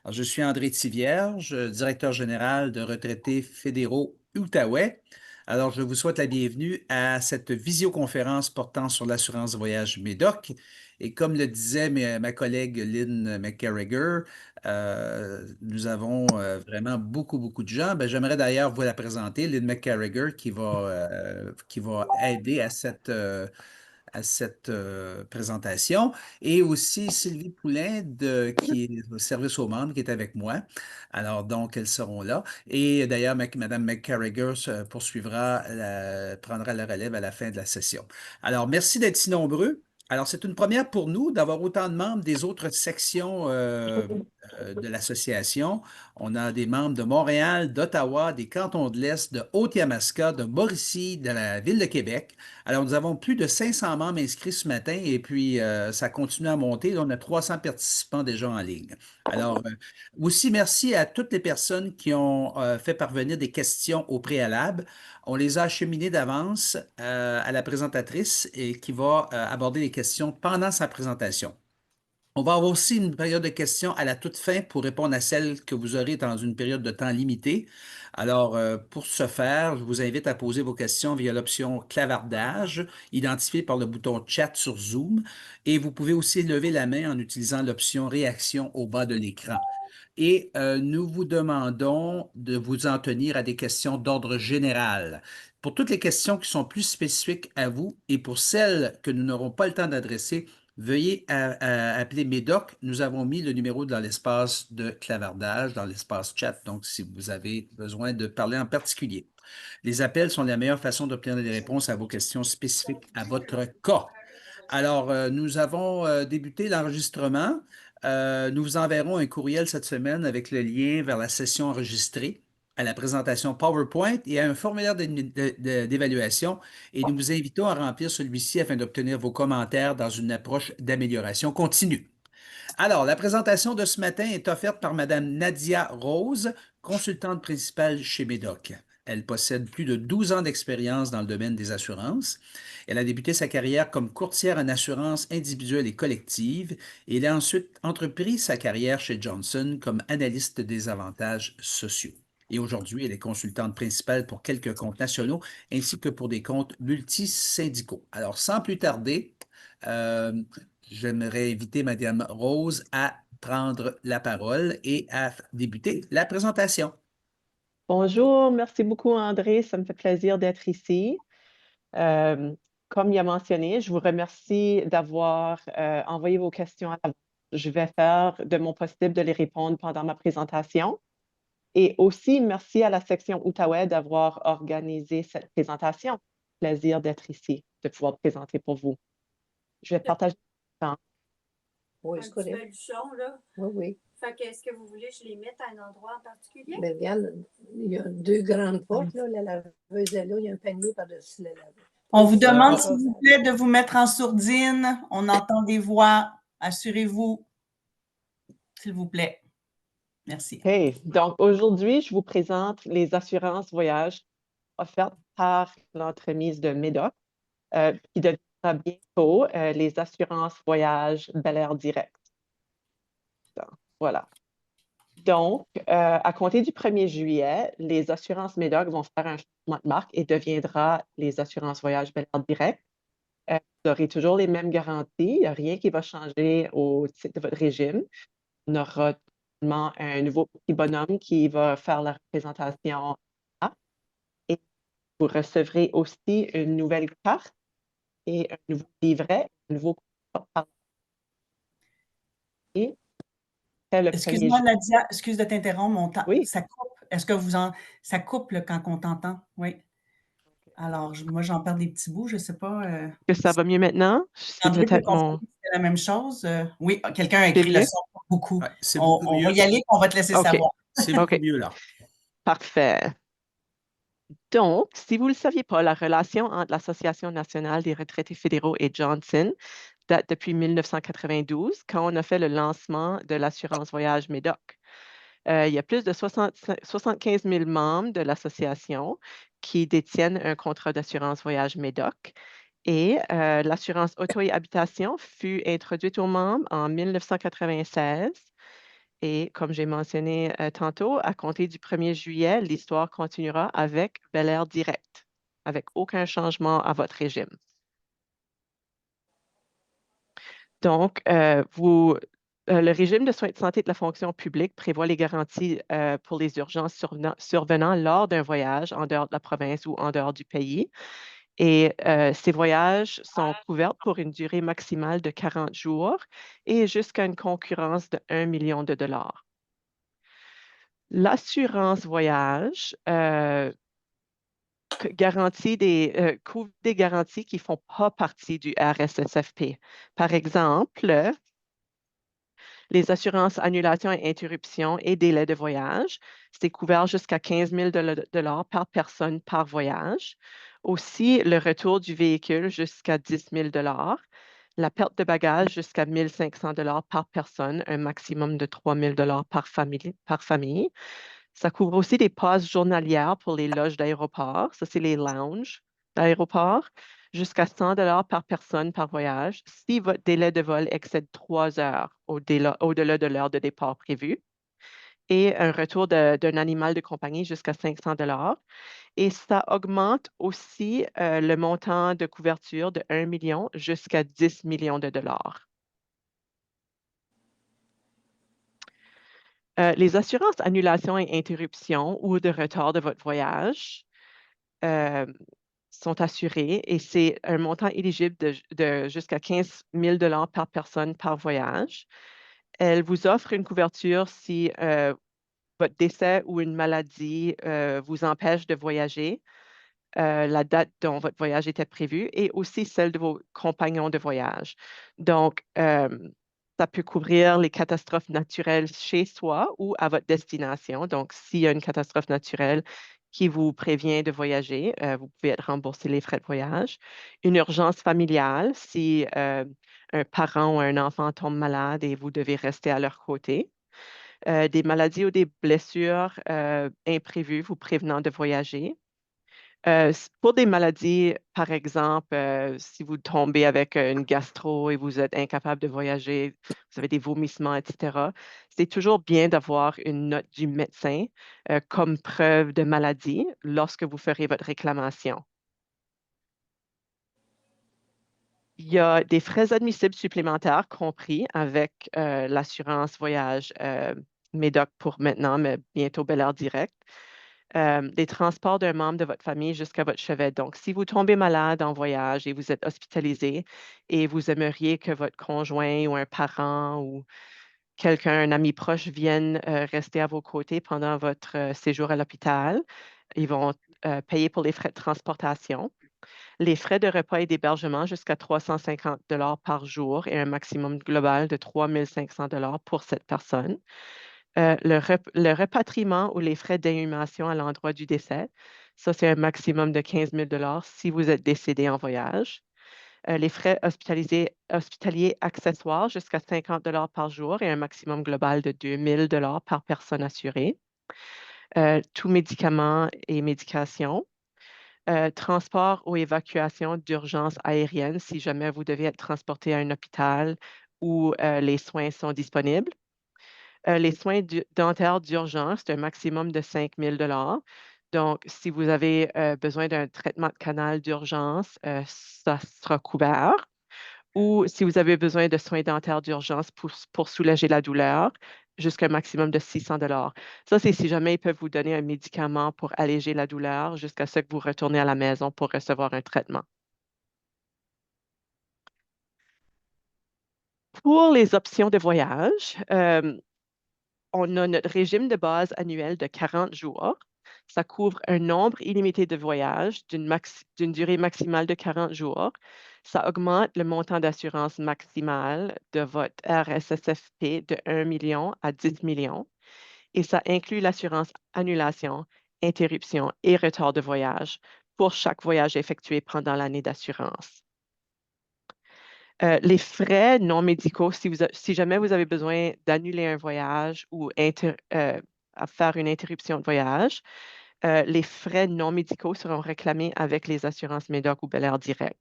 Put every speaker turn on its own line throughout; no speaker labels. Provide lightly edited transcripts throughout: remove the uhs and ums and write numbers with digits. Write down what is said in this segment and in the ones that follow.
Alors, je suis André Tivierge, directeur général de Retraités fédéraux Outaouais. Alors, je vous souhaite la bienvenue à cette visioconférence portant sur l'assurance voyage MEDOC. Et comme le disait ma collègue Lynn McCarragher, nous avons vraiment beaucoup de gens. Ben, j'aimerais d'ailleurs vous la présenter, Lynn McCarragher, qui va aider à cette présentation. Et aussi Sylvie Poulain, qui est au service aux membres, qui est avec moi. Alors, donc, elles seront là. Et d'ailleurs, Mme McCarragher prendra la relève à la fin de la session. Alors, merci d'être si nombreux. Alors, c'est une première pour nous d'avoir autant de membres des autres sections de l'association. On a des membres de Montréal, d'Ottawa, des cantons de l'Est, de Haute-Yamaska, de Mauricie, de la ville de Québec. Alors, nous avons plus de 500 membres inscrits ce matin et puis ça continue à monter. Là, on a 300 participants déjà en ligne. Alors, aussi, merci à toutes les personnes qui ont fait parvenir des questions au préalable. On les a acheminées d'avance à la présentatrice et qui va aborder les questions pendant sa présentation. On va avoir aussi une période de questions à la toute fin pour répondre à celles que vous aurez dans une période de temps limitée. Alors, pour ce faire, je vous invite à poser vos questions via l'option clavardage, identifiée par le bouton chat sur Zoom. Et vous pouvez aussi lever la main en utilisant l'option réaction au bas de l'écran. Et nous vous demandons de vous en tenir à des questions d'ordre général. Pour toutes les questions qui sont plus spécifiques à vous et pour celles que nous n'aurons pas le temps d'adresser, veuillez appeler Médoc. Nous avons mis le numéro dans l'espace de clavardage, dans l'espace chat, donc si vous avez besoin de parler en particulier. Les appels sont la meilleure façon d'obtenir des réponses à vos questions spécifiques à votre cas. Alors, nous avons débuté l'enregistrement. Nous vous enverrons un courriel cette semaine avec le lien vers la session enregistrée, à la présentation PowerPoint et à un formulaire d'évaluation. Et nous vous invitons à remplir celui-ci afin d'obtenir vos commentaires dans une approche d'amélioration continue. Alors, la présentation de ce matin est offerte par Mme Nadia Rose, consultante principale chez Médoc. Elle possède plus de 12 ans d'expérience dans le domaine des assurances. Elle a débuté sa carrière comme courtière en assurance individuelle et collective et elle a ensuite entrepris sa carrière chez Johnson comme analyste des avantages sociaux. Et aujourd'hui, elle est consultante principale pour quelques comptes nationaux ainsi que pour des comptes multisyndicaux. Alors, sans plus tarder, euh, j'aimerais inviter Mme Rose à prendre la parole et à débuter la présentation.
Bonjour, merci beaucoup André, ça me fait plaisir d'être ici. Euh, Comme il a mentionné, je vous remercie d'avoir envoyé vos questions à l'avance. Je vais faire de mon possible de les répondre pendant ma présentation. Et aussi, merci à la section Outaouais d'avoir organisé cette présentation. Plaisir d'être ici, de pouvoir présenter pour vous. Je vais partager le temps.
Oui, c'est correct. Baluchon, là. Oui, oui. Fait que, est-ce que vous voulez que je les mette à un endroit en particulier? Bien, regarde, il y a deux grandes portes, là. La laveuse est là, il y a un panier par-dessus la laveuse.
On vous demande, s'il vous plaît, de vous mettre en sourdine. On entend des voix. Assurez-vous, s'il vous plaît. Merci.
OK. Donc, aujourd'hui, je vous présente les assurances voyage offertes par l'entremise de Médoc, qui deviendra bientôt les assurances voyage Bel Air Direct. Donc, voilà. Donc, à compter du 1er juillet, les assurances Médoc vont faire un changement de marque et deviendra les assurances voyage Bel Air Direct. Vous aurez toujours les mêmes garanties. Il n'y a rien qui va changer au titre de votre régime. On aura seulement un nouveau petit bonhomme qui va faire la représentation. Et vous recevrez aussi une nouvelle carte et un nouveau livret, un nouveau porte-parole. Et le
Excuse-moi,
1er
Nadia, excuse de t'interrompre, mon temps.
Oui.
Ça coupe. Est-ce que ça coupe là, quand on t'entend? Oui. Alors, moi, j'en perds des petits bouts, je ne sais pas.
Que ça va mieux maintenant? C'est
André peut
peut-être
confirmer si c'est la même chose. Oui, quelqu'un a
C'est
écrit le
mieux?
son beaucoup.
Ouais, c'est
On,
beaucoup
on va
mieux.
y aller, on va te laisser
OK.
savoir.
C'est beaucoup
OK.
mieux là.
Parfait. Donc, si vous ne le saviez pas, la relation entre l'Association nationale des retraités fédéraux et Johnson date depuis 1992, quand on a fait le lancement de l'assurance voyage Médoc. Il y a plus de 75 000 membres de l'association qui détiennent un contrat d'assurance voyage Médoc. Et l'assurance auto et habitation fut introduite aux membres en 1996 Et comme j'ai mentionné tantôt, à compter du 1er juillet, l'histoire continuera avec Bel Air Direct, avec aucun changement à votre régime. Donc, le régime de soins de santé de la fonction publique prévoit les garanties pour les urgences survenant lors d'un voyage en dehors de la province ou en dehors du pays. Et ces voyages sont couverts pour une durée maximale de 40 jours et jusqu'à une concurrence de 1 million de dollars. L'assurance voyage couvre des garanties qui ne font pas partie du RSSFP. Par exemple, les assurances annulation et interruption et délai de voyage, c'est couvert jusqu'à 15 000 par personne par voyage. Aussi, le retour du véhicule jusqu'à 10 000 la perte de bagages jusqu'à 1 500 par personne, un maximum de 3 000 par famille. Ça couvre aussi des passes journalières pour les loges d'aéroport. Ça, c'est les lounges d'aéroport. Jusqu'à 100 par personne par voyage si votre délai de vol excède 3 heures au-delà de l'heure de départ prévue. Et un retour d'un animal de compagnie jusqu'à 500 Et ça augmente aussi le montant de couverture de 1 million jusqu'à 10 millions de dollars. Les assurances annulation et interruption ou de retard de votre voyage sont assurées et c'est un montant éligible de jusqu'à 15 000 par personne par voyage. Elle vous offre une couverture si votre décès ou une maladie vous empêche de voyager, la date dont votre voyage était prévu et aussi celle de vos compagnons de voyage. Donc, ça peut couvrir les catastrophes naturelles chez soi ou à votre destination. Donc, s'il y a une catastrophe naturelle qui vous prévient de voyager, vous pouvez être remboursé les frais de voyage. Une urgence familiale, si un parent ou un enfant tombe malade et vous devez rester à leur côté. Des maladies ou des blessures imprévues vous prévenant de voyager. Pour des maladies, par exemple, si vous tombez avec une gastro et vous êtes incapable de voyager, vous avez des vomissements, etc., c'est toujours bien d'avoir une note du médecin comme preuve de maladie lorsque vous ferez votre réclamation. Il y a des frais admissibles supplémentaires compris avec l'assurance voyage Médoc pour maintenant, mais bientôt Bel Air Direct. Les transports d'un membre de votre famille jusqu'à votre chevet. Donc, si vous tombez malade en voyage et vous êtes hospitalisé et vous aimeriez que votre conjoint ou un parent ou quelqu'un, un ami proche vienne rester à vos côtés pendant votre séjour à l'hôpital, ils vont payer pour les frais de transportation. Les frais de repas et d'hébergement jusqu'à 350 par jour et un maximum global de 3 500 pour cette personne. Le repatriement ou les frais d'inhumation à l'endroit du décès, ça, c'est un maximum de 15 000 si vous êtes décédé en voyage. Les frais hospitaliers accessoires jusqu'à 50 par jour et un maximum global de 2 000 par personne assurée. Tous médicaments et médications. Transport ou évacuation d'urgence aérienne si jamais vous devez être transporté à un hôpital où les soins sont disponibles. Les soins dentaires d'urgence, c'est un maximum de 5 000 Donc, si vous avez besoin d'un traitement de canal d'urgence, ça sera couvert. Ou si vous avez besoin de soins dentaires d'urgence pour soulager la douleur, jusqu'à un maximum de 600 Ça, c'est si jamais ils peuvent vous donner un médicament pour alléger la douleur jusqu'à ce que vous retournez à la maison pour recevoir un traitement. Pour les options de voyage, on a notre régime de base annuel de 40 jours. Ça couvre un nombre illimité de voyages d'une durée maximale de 40 jours. Ça augmente le montant d'assurance maximale de votre RSSFP de 1 million à 10 millions. Et ça inclut l'assurance annulation, interruption et retard de voyage pour chaque voyage effectué pendant l'année d'assurance. Les frais non médicaux, si jamais vous avez besoin d'annuler un voyage ou à faire une interruption de voyage, les frais non médicaux seront réclamés avec les assurances Médoc ou Bel Air Direct.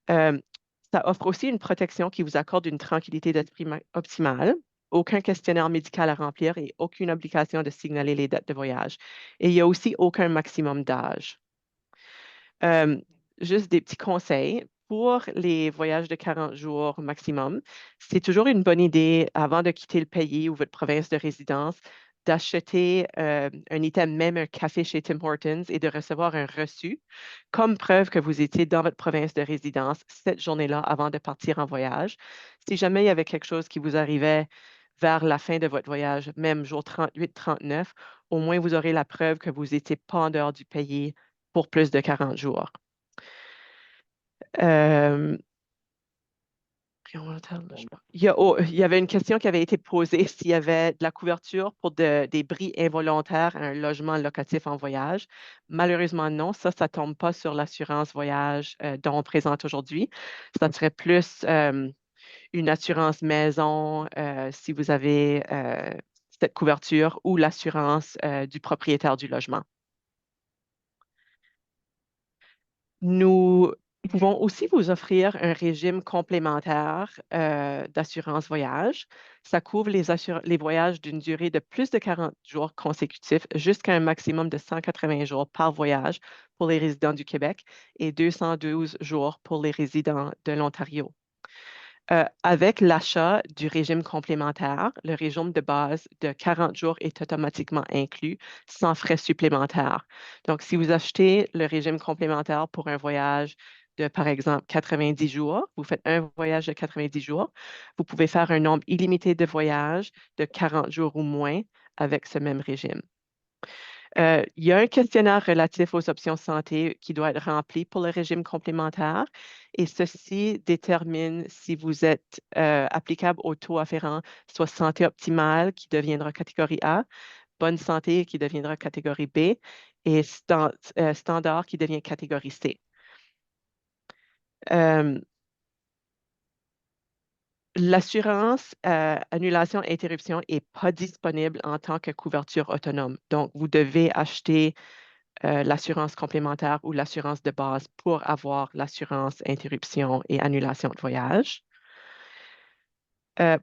Ça offre aussi une protection qui vous accorde une tranquillité d'esprit optimale. aucun questionnaire médical à remplir et aucune obligation de signaler les dates de voyage. Et il n'y a aussi aucun maximum d'âge. Juste des petits conseils. Pour les voyages de 40 jours maximum, c'est toujours une bonne idée, avant de quitter le pays ou votre province de résidence, d'acheter un item, même un café chez Tim Hortons, et de recevoir un reçu comme preuve que vous étiez dans votre province de résidence cette journée-là avant de partir en voyage. Si jamais il y avait quelque chose qui vous arrivait vers la fin de votre voyage, même jour 38, 39, au moins vous aurez la preuve que vous n'étiez pas en dehors du pays pour plus de 40 jours. Euh, il y avait une question qui avait été posée s'il y avait de la couverture pour des bris involontaires à un logement locatif en voyage. Malheureusement, non. Ça ne tombe pas sur l'assurance voyage dont on présente aujourd'hui. Ça serait plus une assurance maison si vous avez cette couverture ou l'assurance du propriétaire du logement. Nous pouvons aussi vous offrir un régime complémentaire d'assurance voyage. Ça couvre les voyages d'une durée de plus de 40 jours consécutifs jusqu'à un maximum de 180 jours par voyage pour les résidents du Québec et 212 jours pour les résidents de l'Ontario. Avec l'achat du régime complémentaire, le régime de base de 40 jours est automatiquement inclus sans frais supplémentaires. Donc, si vous achetez le régime complémentaire pour un voyage de, par exemple, 90 jours, vous faites un voyage de 90 jours, vous pouvez faire un nombre illimité de voyages de 40 jours ou moins avec ce même régime. Il y a un questionnaire relatif aux options santé qui doit être rempli pour le régime complémentaire et ceci détermine si vous êtes applicable au taux afférent, soit santé optimale qui deviendra catégorie A, bonne santé qui deviendra catégorie B et standard qui devient catégorie C. L'assurance annulation et interruption n'est pas disponible en tant que couverture autonome. Donc, vous devez acheter l'assurance complémentaire ou l'assurance de base pour avoir l'assurance interruption et annulation de voyage.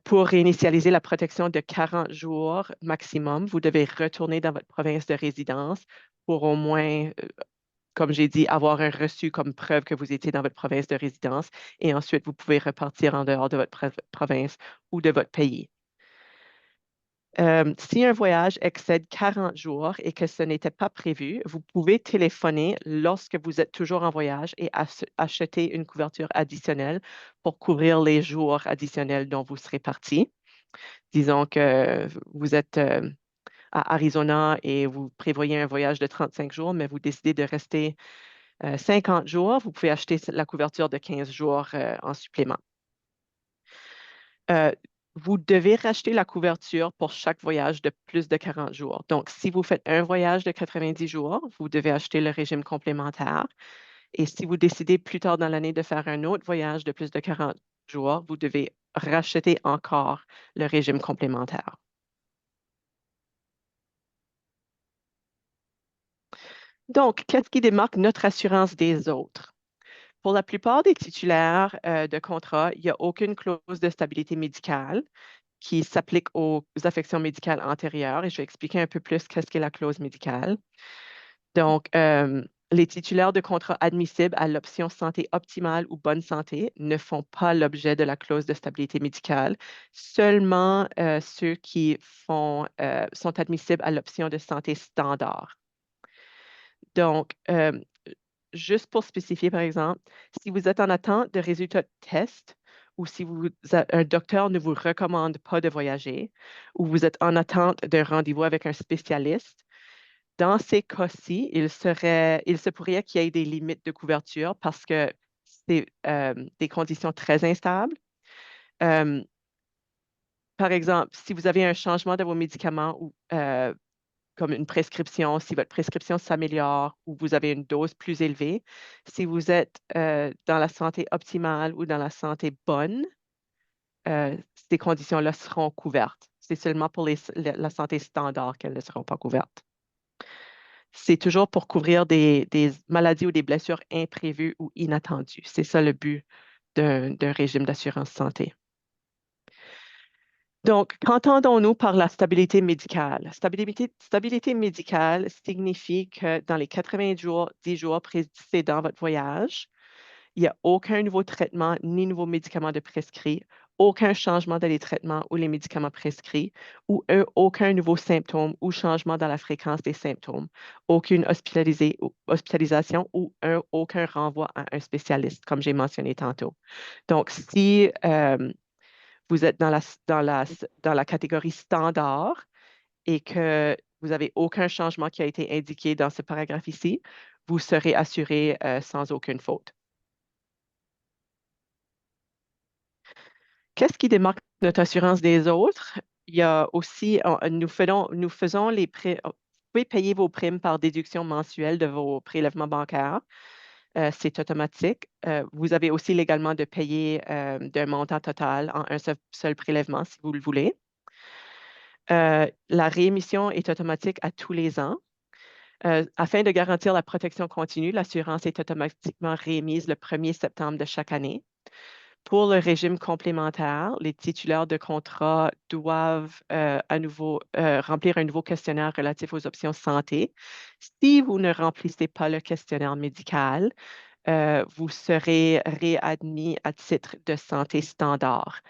Pour réinitialiser la protection de 40 jours maximum, vous devez retourner dans votre province de résidence pour au moins, comme j'ai dit, avoir un reçu comme preuve que vous étiez dans votre province de résidence et ensuite vous pouvez repartir en dehors de votre province ou de votre pays. Si un voyage excède 40 jours et que ce n'était pas prévu, vous pouvez téléphoner lorsque vous êtes toujours en voyage et acheter une couverture additionnelle pour couvrir les jours additionnels dont vous serez parti. Disons que vous êtes à Arizona et vous prévoyez un voyage de 35 jours, mais vous décidez de rester 50 jours, vous pouvez acheter la couverture de 15 jours en supplément. Vous devez racheter la couverture pour chaque voyage de plus de 40 jours. Donc, si vous faites un voyage de 90 jours, vous devez acheter le régime complémentaire. Et si vous décidez plus tard dans l'année de faire un autre voyage de plus de 40 jours, vous devez racheter encore le régime complémentaire. Donc, qu'est-ce qui démarque notre assurance des autres? Pour la plupart des titulaires de contrat, il n'y a aucune clause de stabilité médicale qui s'applique aux affections médicales antérieures et je vais expliquer un peu plus qu'est-ce qu'est la clause médicale. Donc, les titulaires de contrats admissibles à l'option santé optimale ou bonne santé ne font pas l'objet de la clause de stabilité médicale. Seulement ceux qui sont admissibles à l'option de santé standard. Donc, juste pour spécifier, par exemple, si vous êtes en attente de résultats de test ou si un docteur ne vous recommande pas de voyager ou vous êtes en attente d'un rendez-vous avec un spécialiste, dans ces cas-ci, il se pourrait qu'il y ait des limites de couverture parce que c'est des conditions très instables. Par exemple, si vous avez un changement de vos médicaments ou comme une prescription, si votre prescription s'améliore ou vous avez une dose plus élevée, si vous êtes dans la santé optimale ou dans la santé bonne, ces conditions-là seront couvertes. C'est seulement pour la santé standard qu'elles ne seront pas couvertes. C'est toujours pour couvrir des maladies ou des blessures imprévues ou inattendues. C'est ça le but d'un régime d'assurance santé. Donc, qu'entendons-nous par la stabilité médicale? Stabilité médicale signifie que dans les 90 jours, 10 jours précédant votre voyage, il n'y a aucun nouveau traitement ni nouveau médicament de prescrit, aucun changement dans les traitements ou les médicaments prescrits, ou aucun nouveau symptôme ou changement dans la fréquence des symptômes, aucune hospitalisation ou aucun renvoi à un spécialiste, comme j'ai mentionné tantôt. Donc, si vous êtes dans la catégorie standard et que vous n'avez aucun changement qui a été indiqué dans ce paragraphe ici, vous serez assuré sans aucune faute. Qu'est-ce qui démarque notre assurance des autres? Il y a aussi, nous faisons les prêts. Vous pouvez payer vos primes par déduction mensuelle de vos prélèvements bancaires. C'est automatique. Vous avez aussi légalement de payer d'un montant total en un seul prélèvement si vous le voulez. La réémission est automatique à tous les ans. Afin de garantir la protection continue, l'assurance est automatiquement réémise le 1er septembre de chaque année. Pour le régime complémentaire, les titulaires de contrat doivent à nouveau remplir un nouveau questionnaire relatif aux options santé. Si vous ne remplissez pas le questionnaire médical, vous serez réadmis à titre de santé standard.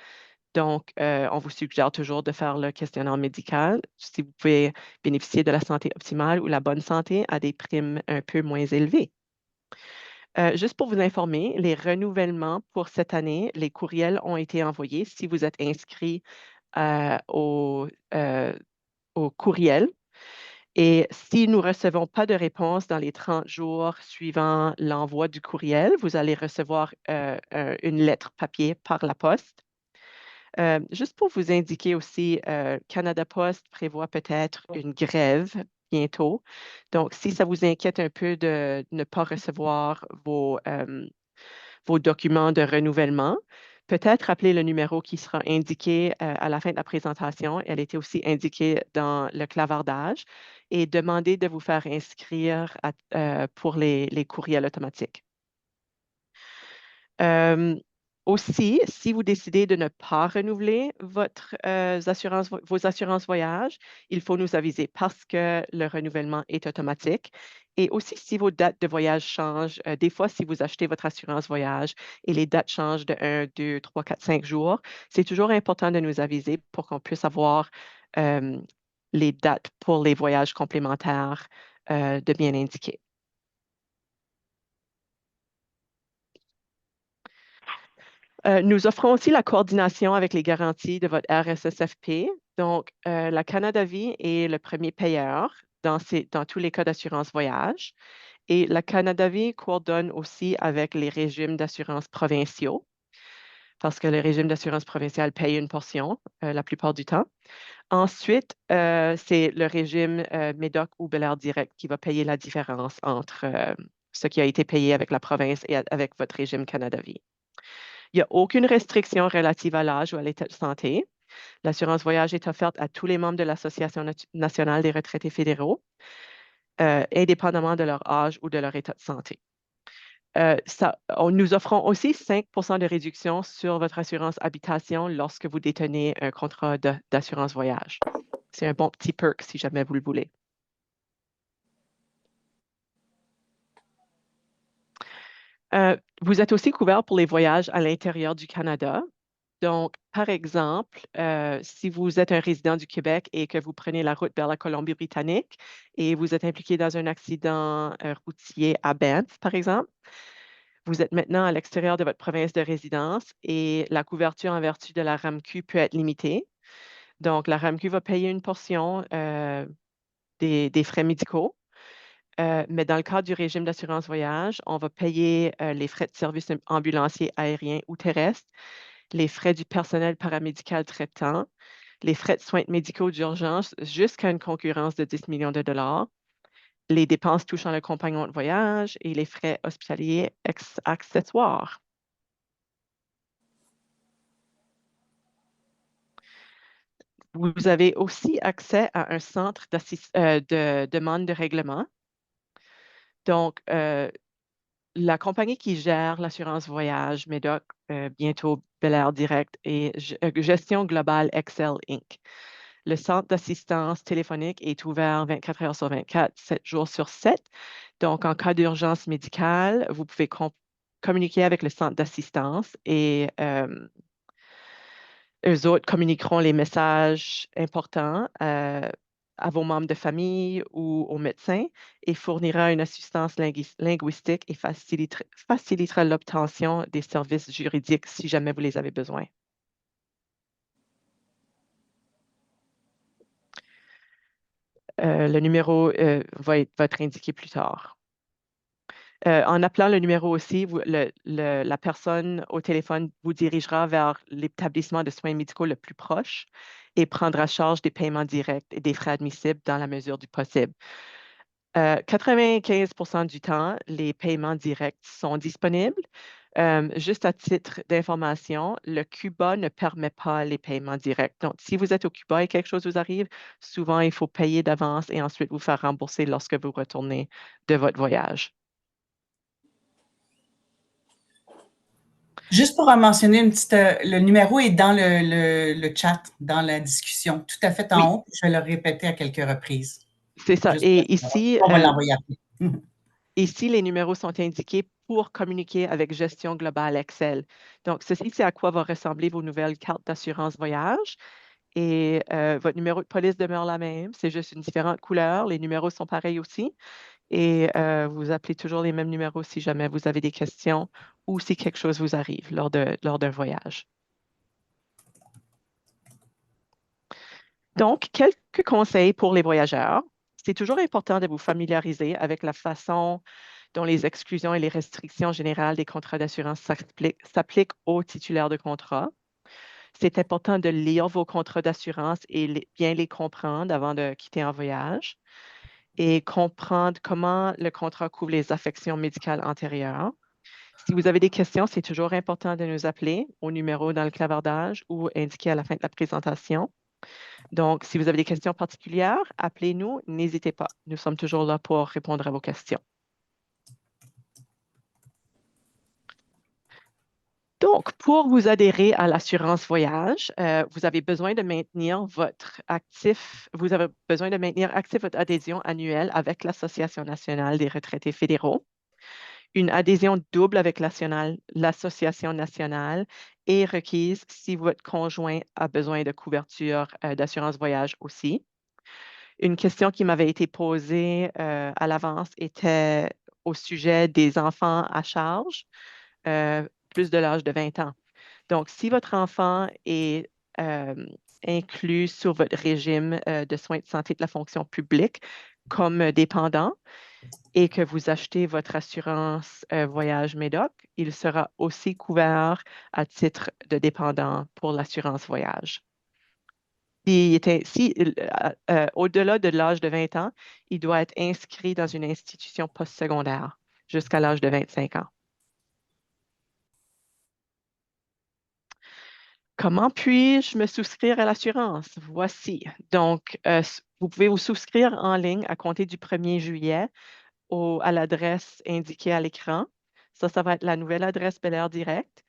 Donc, on vous suggère toujours de faire le questionnaire médical si vous pouvez bénéficier de la santé optimale ou la bonne santé à des primes un peu moins élevées. Juste pour vous informer, les renouvellements pour cette année, les courriels ont été envoyés si vous êtes inscrit au courriel. Et si nous ne recevons pas de réponse dans les 30 jours suivant l'envoi du courriel, vous allez recevoir une lettre papier par la poste. Juste pour vous indiquer aussi, Canada Post prévoit peut-être une grève bientôt. Donc, si ça vous inquiète un peu de ne pas recevoir vos documents de renouvellement, peut-être appeler le numéro qui sera indiqué à la fin de la présentation. Elle était aussi indiquée dans le clavardage et demander de vous faire inscrire pour les courriels automatiques. Aussi, si vous décidez de ne pas renouveler vos assurances voyage, il faut nous aviser parce que le renouvellement est automatique. Et aussi, si vos dates de voyage changent, des fois, si vous achetez votre assurance voyage et les dates changent de 1, 2, 3, 4, 5 jours, c'est toujours important de nous aviser pour qu'on puisse avoir les dates pour les voyages complémentaires de bien indiquer. Nous offrons aussi la coordination avec les garanties de votre RSSFP. Donc, la Canada Vie est le premier payeur dans tous les cas d'assurance voyage. Et la Canada Vie coordonne aussi avec les régimes d'assurance provinciaux, parce que le régime d'assurance provinciale paye une portion la plupart du temps. Ensuite, c'est le régime Médoc ou Belair Direct qui va payer la différence entre ce qui a été payé avec la province et avec votre régime Canada Vie. Il n'y a aucune restriction relative à l'âge ou à l'état de santé. L'assurance voyage est offerte à tous les membres de l'Association nationale des retraités fédéraux, indépendamment de leur âge ou de leur état de santé. Nous offrons aussi 5 % de réduction sur votre assurance habitation lorsque vous détenez un contrat d'assurance voyage. C'est un bon petit perk si jamais vous le voulez. Vous êtes aussi couvert pour les voyages à l'intérieur du Canada. Donc, par exemple, si vous êtes un résident du Québec et que vous prenez la route vers la Colombie-Britannique et vous êtes impliqué dans un accident routier à Banff, par exemple, vous êtes maintenant à l'extérieur de votre province de résidence et la couverture en vertu de la RAMQ peut être limitée. Donc, la RAMQ va payer une portion des frais médicaux. Mais dans le cadre du régime d'assurance voyage, on va payer les frais de service ambulancier aérien ou terrestre, les frais du personnel paramédical traitant, les frais de soins médicaux d'urgence jusqu'à une concurrence de 10 millions de dollars, les dépenses touchant le compagnon de voyage et les frais hospitaliers accessoires. Vous avez aussi accès à un centre de demande de règlement. Donc, la compagnie qui gère l'assurance voyage, Médoc, bientôt Bel Air Direct et Gestion Globale Excel Inc. Le centre d'assistance téléphonique est ouvert 24 heures sur 24, 7 jours sur 7. Donc, en cas d'urgence médicale, vous pouvez communiquer avec le centre d'assistance et eux autres communiqueront les messages importants à vos membres de famille ou aux médecins et fournira une assistance linguistique et facilitera l'obtention des services juridiques si jamais vous les avez besoin. Le numéro va être indiqué plus tard. En appelant le numéro aussi, la personne au téléphone vous dirigera vers l'établissement de soins médicaux le plus proche et prendra charge des paiements directs et des frais admissibles dans la mesure du possible. 95% du temps, les paiements directs sont disponibles. Juste à titre d'information, le Cuba ne permet pas les paiements directs. Donc, si vous êtes au Cuba et quelque chose vous arrive, souvent, il faut payer d'avance et ensuite vous faire rembourser lorsque vous retournez de votre voyage.
Juste pour en mentionner une petite, le numéro est dans le chat, dans la discussion, tout à fait en haut. Je vais le répéter à quelques reprises.
C'est ça. Et ici,
on va l'envoyer après.
Ici, les numéros sont indiqués pour communiquer avec Gestion Globale Excel. Donc, ceci, c'est à quoi va ressembler vos nouvelles cartes d'assurance voyage. Et votre numéro de police demeure la même, c'est juste une différente couleur. Les numéros sont pareils aussi. Et vous appelez toujours les mêmes numéros si jamais vous avez des questions ou si quelque chose vous arrive lors d'un voyage. Donc, quelques conseils pour les voyageurs. C'est toujours important de vous familiariser avec la façon dont les exclusions et les restrictions générales des contrats d'assurance s'appliquent aux titulaires de contrat. C'est important de lire vos contrats d'assurance et bien les comprendre avant de quitter un voyage et comprendre comment le contrat couvre les affections médicales antérieures. Si vous avez des questions, c'est toujours important de nous appeler au numéro dans le clavardage ou indiqué à la fin de la présentation. Donc, si vous avez des questions particulières, appelez-nous, n'hésitez pas. Nous sommes toujours là pour répondre à vos questions. Donc, pour vous adhérer à l'assurance voyage, vous avez besoin de maintenir actif votre adhésion annuelle avec l'Association nationale des retraités fédéraux. Une adhésion double avec l'Association nationale est requise si votre conjoint a besoin de couverture d'assurance voyage aussi. Une question qui m'avait été posée à l'avance était au sujet des enfants à charge, plus de l'âge de 20 ans. Donc, si votre enfant est inclus sur votre régime de soins de santé de la fonction publique comme dépendant et que vous achetez votre assurance voyage Médoc, il sera aussi couvert à titre de dépendant pour l'assurance voyage. Au-delà de l'âge de 20 ans, il doit être inscrit dans une institution postsecondaire jusqu'à l'âge de 25 ans. Comment puis-je me souscrire à l'assurance? Voici. Donc, vous pouvez vous souscrire en ligne à compter du 1er juillet à l'adresse indiquée à l'écran. Ça va être la nouvelle adresse Bel Air Direct.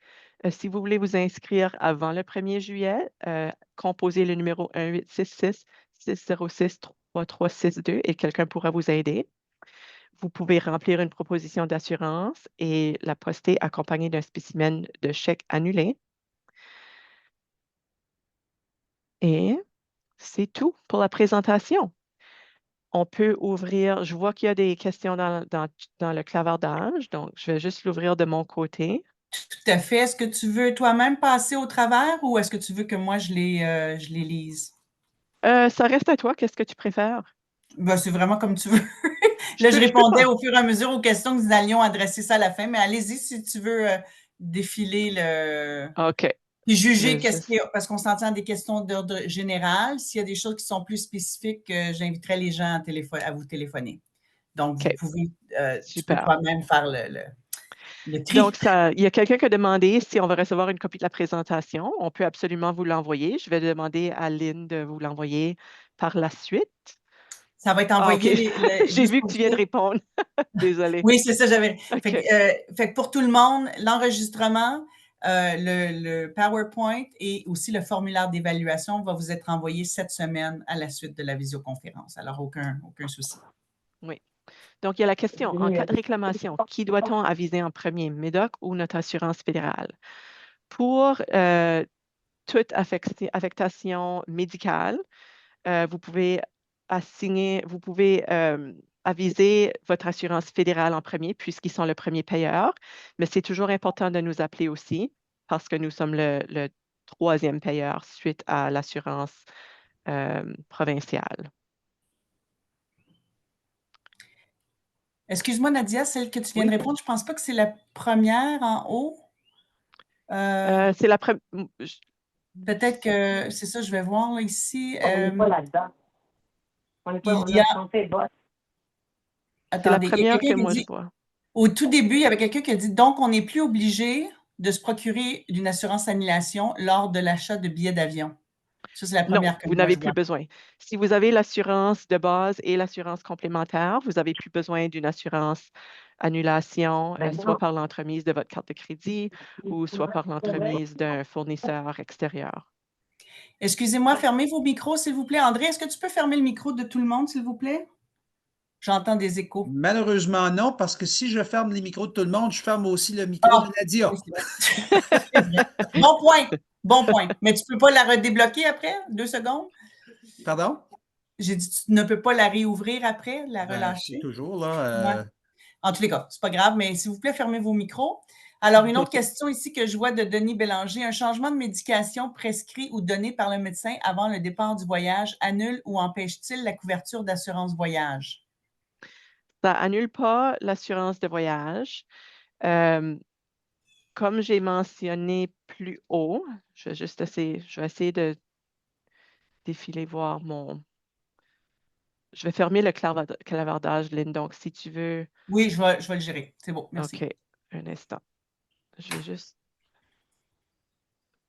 Si vous voulez vous inscrire avant le 1er juillet, composez le numéro 1-866-606-3362 et quelqu'un pourra vous aider. Vous pouvez remplir une proposition d'assurance et la poster accompagnée d'un spécimen de chèque annulé. Et c'est tout pour la présentation. On peut ouvrir, je vois qu'il y a des questions dans le clavardage, donc je vais juste l'ouvrir de mon côté.
Tout à fait. Est-ce que tu veux toi-même passer au travers ou est-ce que tu veux que moi je les lise?
Ça reste à toi, qu'est-ce que tu préfères?
Ben, c'est vraiment comme tu veux. Là, je répondais au fur et à mesure aux questions que nous allions adresser ça à la fin, mais allez-y si tu veux défiler le...
OK.
Puis juger parce qu'on s'entend des questions d'ordre général. S'il y a des choses qui sont plus spécifiques, j'inviterai les gens à vous téléphoner. Donc, vous pouvez, tu peux toi-même faire le tri.
Donc, il y a quelqu'un qui a demandé si on va recevoir une copie de la présentation. On peut absolument vous l'envoyer. Je vais demander à Lynn de vous l'envoyer par la suite.
Ça va être
Ah,
envoyé.
OK. J'ai vu que tu viens de répondre. Désolée.
Oui, c'est ça, j'avais.
OK.
Fait que pour tout le monde, l'enregistrement, le PowerPoint et aussi le formulaire d'évaluation va vous être envoyé cette semaine à la suite de la visioconférence. Alors, aucun souci.
Oui. Donc, il y a la question, en cas de réclamation, qui doit-on aviser en premier, MEDOC ou notre assurance fédérale? Pour toute affectation médicale, vous pouvez aviser votre assurance fédérale en premier, puisqu'ils sont le premier payeur, mais c'est toujours important de nous appeler aussi, parce que nous sommes le troisième payeur suite à l'assurance provinciale.
Excuse-moi, Nadia, celle que tu viens de répondre, je ne pense pas que c'est la première en haut.
C'est la première.
Peut-être que c'est ça, je vais voir là, ici.
On n'est pas là-dedans. On n'est pas,
Il
on
y
a
a...
chanté boss.
C'est la
Attendez, il y a
première
quelqu'un
que
qui
moi je
dit,
vois.
au tout début, il y avait quelqu'un qui a dit, donc on n'est plus obligé de se procurer d'une assurance annulation lors de l'achat de billets d'avion. Ça, c'est la
Non,
première que
vous
moi
n'avez
je
plus
vois.
besoin. Si vous avez l'assurance de base et l'assurance complémentaire, vous n'avez plus besoin d'une assurance annulation, soit par l'entremise de votre carte de crédit ou soit par l'entremise d'un fournisseur extérieur.
Excusez-moi, fermez vos micros, s'il vous plaît. André, est-ce que tu peux fermer le micro de tout le monde, s'il vous plaît? J'entends des échos.
Malheureusement, non, parce que si je ferme les micros de tout le monde, je ferme aussi le micro de Nadia.
Oui, c'est vrai. C'est vrai. Bon point. Bon point. Mais tu ne peux pas la redébloquer après, 2 secondes?
Pardon?
J'ai dit, tu ne peux pas la réouvrir après, la
Ben,
relâcher?
toujours,
Ouais.
là.
En tous les cas, ce n'est pas grave, mais s'il vous plaît, fermez vos micros. Alors, une autre question ici que je vois de Denis Bélanger. Un changement de médication prescrit ou donné par le médecin avant le départ du voyage annule ou empêche-t-il la couverture d'assurance voyage?
Ça annule pas l'assurance de voyage. Comme j'ai mentionné plus haut, je vais essayer de défiler voir mon... Je vais fermer le clavardage, Lynn. Donc, si tu veux...
Oui, je vais le gérer. C'est bon, merci.
OK, un instant. Je vais juste...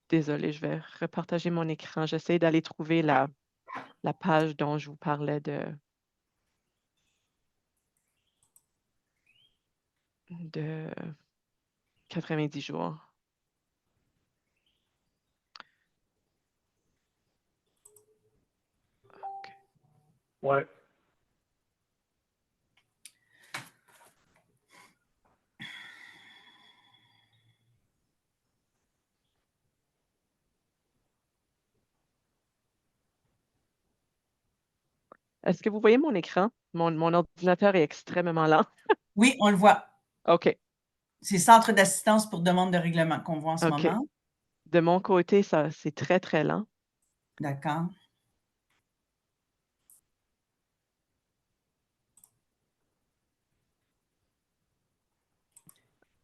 Désolée, je vais repartager mon écran. J'essaie d'aller trouver la page dont je vous parlais de 90 jours. OK.
Ouais.
Est-ce que vous voyez mon écran? Mon ordinateur est extrêmement lent.
Oui, on le voit.
OK.
C'est Centre d'assistance pour demande de règlement qu'on voit en ce
OK.
moment.
De mon côté, ça, c'est très, très lent.
D'accord.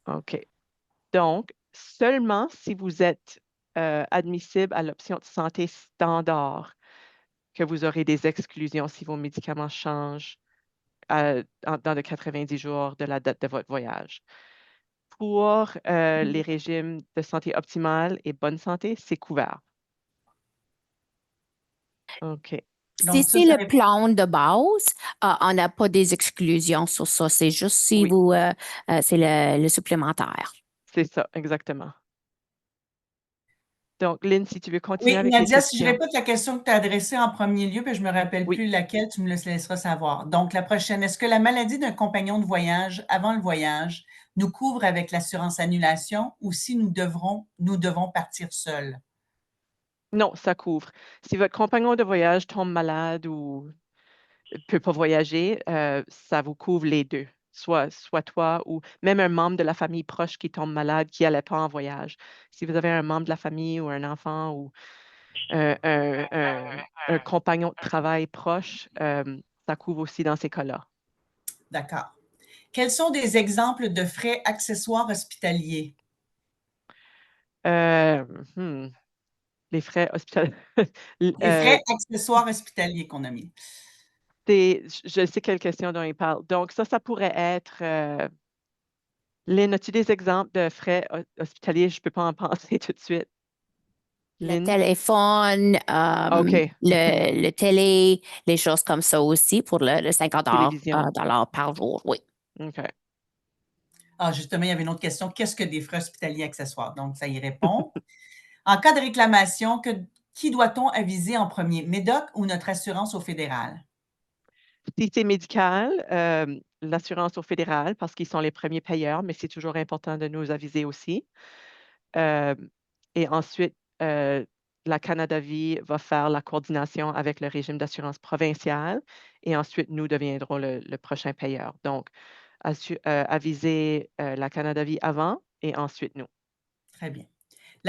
OK. Donc, seulement si vous êtes admissible à l'option de santé standard que vous aurez des exclusions si vos médicaments changent dans les 90 jours de la date de votre voyage. Pour les régimes de santé optimale et bonne santé, c'est couvert. OK.
Si c'est le plan de base, on n'a pas des exclusions sur ça. C'est juste si vous, c'est le supplémentaire.
C'est ça, exactement. Donc, Lynn, si tu veux continuer avec
Nadia,
les questions.
si je répète la question que tu as adressée en premier lieu, puis je ne me rappelle plus laquelle, tu me le laisseras savoir. Donc, la prochaine, est-ce que la maladie d'un compagnon de voyage avant le voyage nous couvre avec l'assurance annulation ou si nous devons partir seuls?
Non, ça couvre. Si votre compagnon de voyage tombe malade ou ne peut pas voyager, ça vous couvre les deux. Soit toi ou même un membre de la famille proche qui tombe malade, qui n'allait pas en voyage. Si vous avez un membre de la famille ou un enfant ou un compagnon de travail proche, ça couvre aussi dans ces cas-là.
D'accord. Quels sont des exemples de frais accessoires hospitaliers?
Les frais hospitaliers.
Les frais accessoires hospitaliers qu'on a mis.
Je sais quelle question dont il parle. Donc, ça pourrait être... Lynn, as-tu des exemples de frais hospitaliers? Je ne peux pas en penser tout de suite.
Le téléphone, le télé, les choses comme ça aussi pour le 50 dollars par jour, oui.
OK.
Ah, justement, il y avait une autre question. Qu'est-ce que des frais hospitaliers accessoires? Donc, ça y répond. En cas de réclamation, qui doit-on aviser en premier, Médoc ou notre assurance au fédéral?
Si c'est médical, l'assurance au fédéral, parce qu'ils sont les premiers payeurs, mais c'est toujours important de nous aviser aussi. Et ensuite, la Canada Vie va faire la coordination avec le régime d'assurance provincial et ensuite, nous deviendrons le prochain payeur. Donc, aviser la Canada Vie avant et ensuite nous.
Très bien.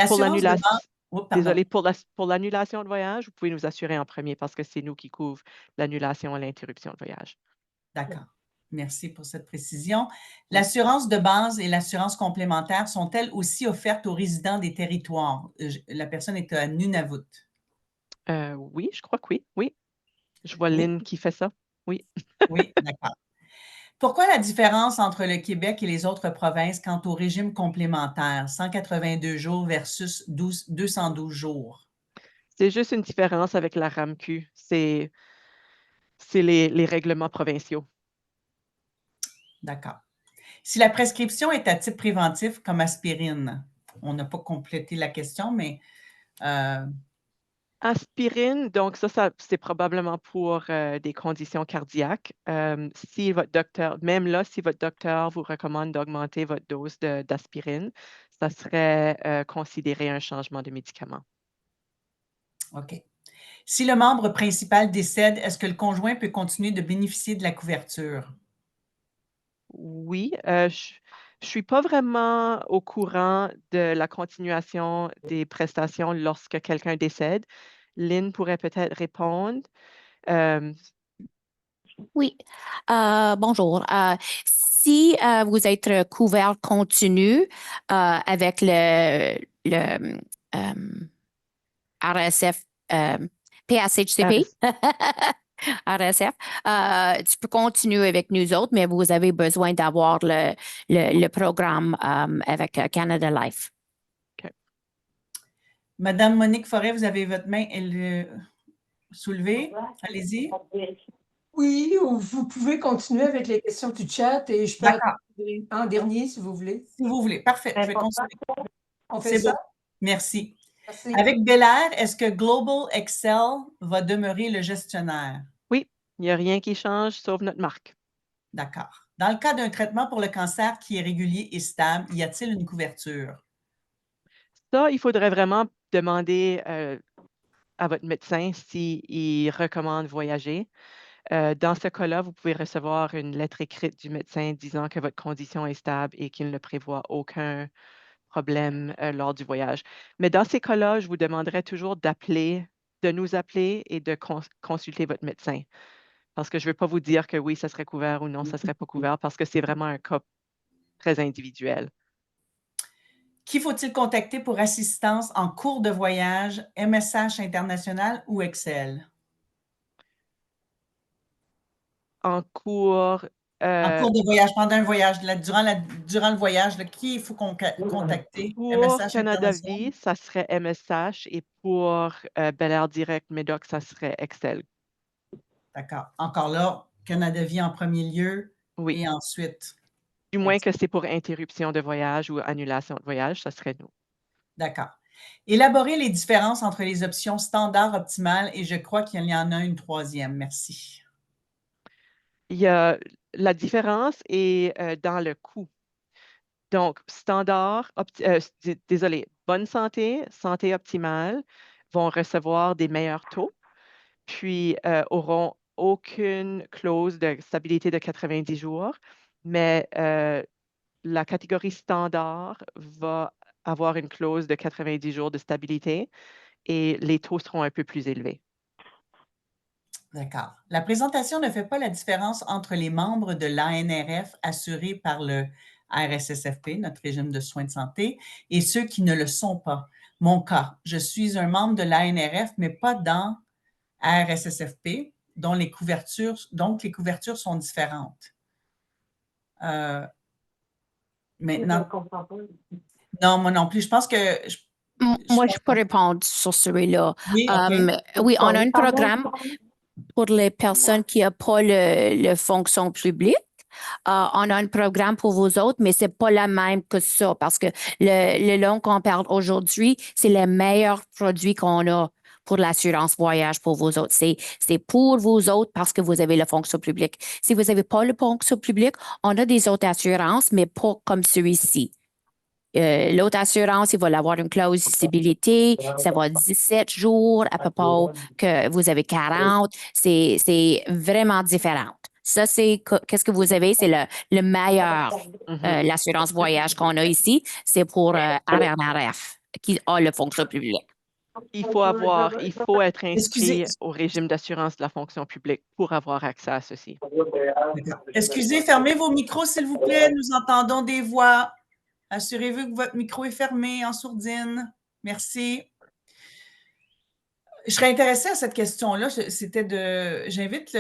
Pour
L'assurance
Désolée, pour l'annulation de voyage, vous pouvez nous assurer en premier parce que c'est nous qui couvrons l'annulation et l'interruption de voyage.
D'accord. Merci pour cette précision. L'assurance de base et l'assurance complémentaire sont-elles aussi offertes aux résidents des territoires? La personne est à Nunavut.
Oui, je crois que oui. Oui. Je vois Lynn qui fait ça. Oui.
Oui, d'accord. Pourquoi la différence entre le Québec et les autres provinces quant au régime complémentaire, 182 jours versus 212 jours?
C'est juste une différence avec la RAMQ. C'est les règlements provinciaux.
D'accord. Si la prescription est à type préventif comme aspirine, on n'a pas complété la question, mais...
Aspirine, donc ça c'est probablement pour des conditions cardiaques. Si votre docteur, même là, si votre docteur vous recommande d'augmenter votre dose d'aspirine, ça serait considéré un changement de médicament.
OK. Si le membre principal décède, est-ce que le conjoint peut continuer de bénéficier de la couverture?
Oui, je ne suis pas vraiment au courant de la continuation des prestations lorsque quelqu'un décède. Lynn pourrait peut-être répondre.
Oui, bonjour. Si vous êtes couvert continu avec le RSF, PSHCP, RSF, tu peux continuer avec nous autres, mais vous avez besoin d'avoir le programme avec Canada Life.
Okay.
Madame Monique Forêt, vous avez votre main soulevée. Allez-y.
Oui, vous pouvez continuer avec les questions du chat et je peux en dernier si vous voulez.
Si vous voulez. Parfait. Je vais continuer.
On fait ça?
Bon. Merci.
Merci.
Avec Bel Air, est-ce que Global Excel va demeurer le gestionnaire?
Oui, il n'y a rien qui change sauf notre marque.
D'accord. Dans le cas d'un traitement pour le cancer qui est régulier et stable, y a-t-il une couverture?
Ça, il faudrait vraiment demander à votre médecin s'il recommande voyager. Dans ce cas-là, vous pouvez recevoir une lettre écrite du médecin disant que votre condition est stable et qu'il ne prévoit aucun problème lors du voyage. Mais dans ces cas-là, je vous demanderais toujours de nous appeler et de consulter votre médecin. Parce que je ne veux pas vous dire que oui, ça serait couvert ou non, ça ne serait pas couvert parce que c'est vraiment un cas très individuel.
Qui faut-il contacter pour assistance en cours de voyage, MSH international ou Excel?
En cours
de voyage, pendant un voyage, durant le voyage, qui il faut contacter?
pour
MSH
Canada
international?
Vie, ça serait MSH et pour Bel Air Direct Médoc, ça serait Excel.
D'accord. Encore là, Canada Vie en premier lieu
Oui.
et ensuite.
Du moins que c'est pour interruption de voyage ou annulation de voyage, ça serait nous.
D'accord. Élaborer les différences entre les options standard optimales et je crois qu'il y en a une troisième. Merci.
Il y a la différence est dans le coût. Donc, standard, bonne santé, santé optimale vont recevoir des meilleurs taux, puis auront aucune clause de stabilité de 90 jours, mais la catégorie standard va avoir une clause de 90 jours de stabilité et les taux seront un peu plus élevés.
D'accord. La présentation ne fait pas la différence entre les membres de l'ANRF assurés par le RSSFP, notre régime de soins de santé, et ceux qui ne le sont pas. Mon cas, je suis un membre de l'ANRF, mais pas dans RSSFP, donc les couvertures sont différentes. Maintenant, non, moi non plus. Je pense que
Moi, je peux répondre sur celui-là.
Oui, OK.
Oui, on a un programme pour les personnes qui n'ont pas le fonction publique. On a un programme pour vous autres, mais c'est pas la même que ça parce que le loan qu'on parle aujourd'hui, c'est le meilleur produit qu'on a pour l'assurance voyage pour vous autres. C'est pour vous autres parce que vous avez la fonction publique. Si vous n'avez pas la fonction publique, on a des autres assurances, mais pas comme celui-ci. L'autre assurance, il va avoir une clause de disabilité, ça va 17 jours à peu près que vous avez 40. C'est vraiment différent. Ça, qu'est-ce que vous avez? C'est le meilleur, l'assurance voyage qu'on a ici. C'est pour RNRF, qui a le fonction publique.
Il faut être inscrit au régime d'assurance de la fonction publique pour avoir accès à ceci.
Excusez, fermez vos micros, s'il vous plaît. Nous entendons des voix. Assurez-vous que votre micro est fermé en sourdine. Merci. Je serais intéressée à cette question-là. J'invite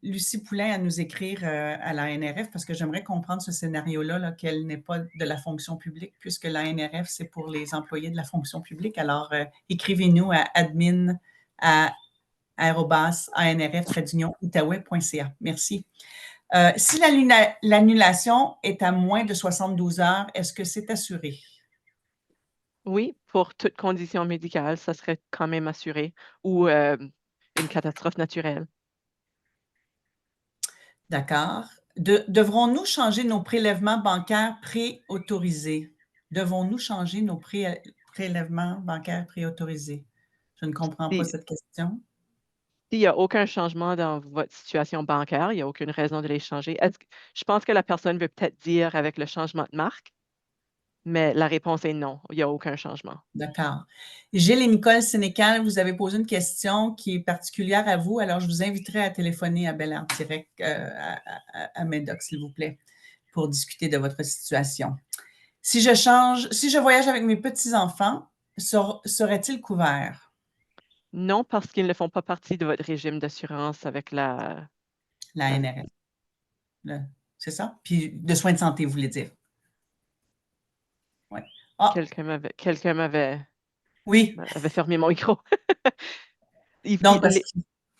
Lucie Poulain à nous écrire à l'ANRF parce que j'aimerais comprendre ce scénario-là, qu'elle n'est pas de la fonction publique puisque l'ANRF, c'est pour les employés de la fonction publique. Alors, écrivez-nous à admin@anrf-outaouais.ca. Merci. Si l'annulation est à moins de 72 heures, est-ce que c'est assuré?
Oui, pour toute condition médicale, ça serait quand même assuré ou une catastrophe naturelle.
D'accord. Devrons-nous changer nos prélèvements bancaires préautorisés? Devons-nous changer nos prélèvements bancaires préautorisés? Je ne comprends pas cette question.
S'il n'y a aucun changement dans votre situation bancaire, il n'y a aucune raison de les changer. Je pense que la personne veut peut-être dire avec le changement de marque, mais la réponse est non, il n'y a aucun changement.
D'accord. Gilles et Nicole Sénécal, vous avez posé une question qui est particulière à vous, alors je vous inviterai à téléphoner à Bel Air Direct, à Médoc, s'il vous plaît, pour discuter de votre situation. Si je voyage avec mes petits-enfants, seraient-ils couverts?
Non, parce qu'ils ne font pas partie de votre régime d'assurance avec la
NRF. C'est ça? Puis de soins de santé, vous voulez dire? Oui.
Quelqu'un m'avait fermé mon micro.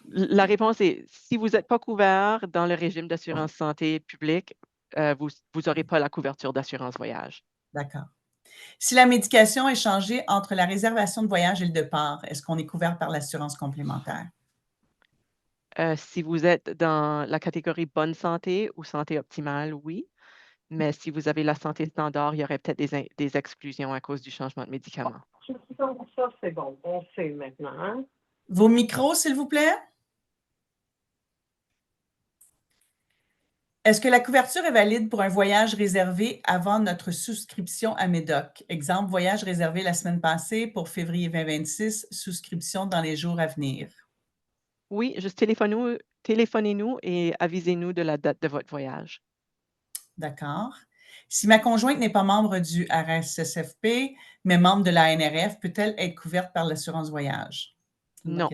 La réponse est, si vous n'êtes pas couvert dans le régime d'assurance santé publique, vous n'aurez pas la couverture d'assurance voyage.
D'accord. Si la médication est changée entre la réservation de voyage et le départ, est-ce qu'on est couvert par l'assurance complémentaire?
Si vous êtes dans la catégorie bonne santé ou santé optimale, oui. Mais si vous avez la santé standard, il y aurait peut-être des exclusions à cause du changement de médicament.
Ça, c'est bon. On sait maintenant.
Vos micros, s'il vous plaît. Est-ce que la couverture est valide pour un voyage réservé avant notre souscription à Médoc? Exemple, voyage réservé la semaine passée pour février 2026, souscription dans les jours à venir.
Oui, juste téléphonez-nous et avisez-nous de la date de votre voyage.
D'accord. Si ma conjointe n'est pas membre du RSSFP, mais membre de la NRF, peut-elle être couverte par l'assurance voyage?
Non.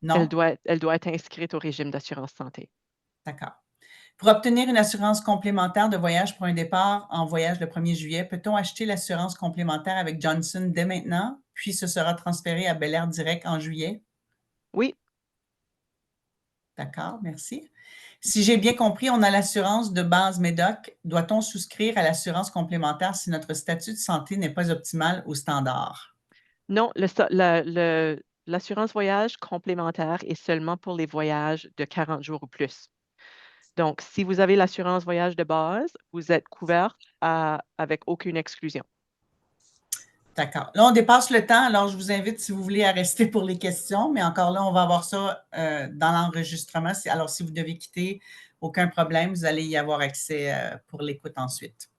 Non.
Elle doit être inscrite au régime d'assurance santé.
D'accord. Pour obtenir une assurance complémentaire de voyage pour un départ en voyage le 1er juillet, peut-on acheter l'assurance complémentaire avec Johnson dès maintenant, puis ce sera transféré à Bel Air Direct en juillet?
Oui.
D'accord, merci. Si j'ai bien compris, on a l'assurance de base Médoc. Doit-on souscrire à l'assurance complémentaire si notre statut de santé n'est pas optimal au standard?
Non, l'assurance voyage complémentaire est seulement pour les voyages de 40 jours ou plus. Donc, si vous avez l'assurance voyage de base, vous êtes couvert avec aucune exclusion.
D'accord. Là, on dépasse le temps, alors je vous invite, si vous voulez, à rester pour les questions, mais encore là, on va avoir ça dans l'enregistrement. Alors, si vous devez quitter, aucun problème, vous allez y avoir accès pour l'écoute ensuite.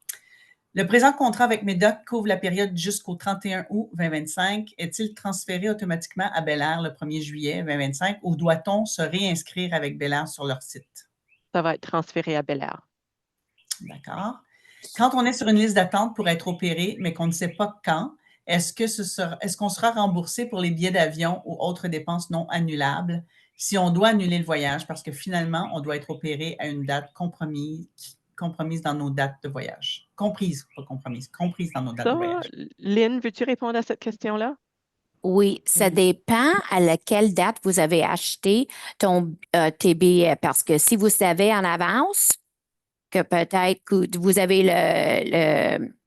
Le présent contrat avec Médoc couvre la période jusqu'au 31 août 2025. Est-il transféré automatiquement à Bel Air le 1er juillet 2025 ou doit-on se réinscrire avec Bel Air sur leur site?
Ça va être transféré à Bel Air.
D'accord. Quand on est sur une liste d'attente pour être opéré, mais qu'on ne sait pas quand, est-ce qu'on sera remboursé pour les billets d'avion ou autres dépenses non annulables si on doit annuler le voyage parce que finalement, on doit être opéré à une date compromise dans nos dates de voyage? comprises, pas compromises, comprises dans nos dates de voyage.
Lynn, veux-tu répondre à cette question-là?
Oui, ça dépend à laquelle date vous avez acheté tes billets, parce que si vous savez en avance que peut-être que vous avez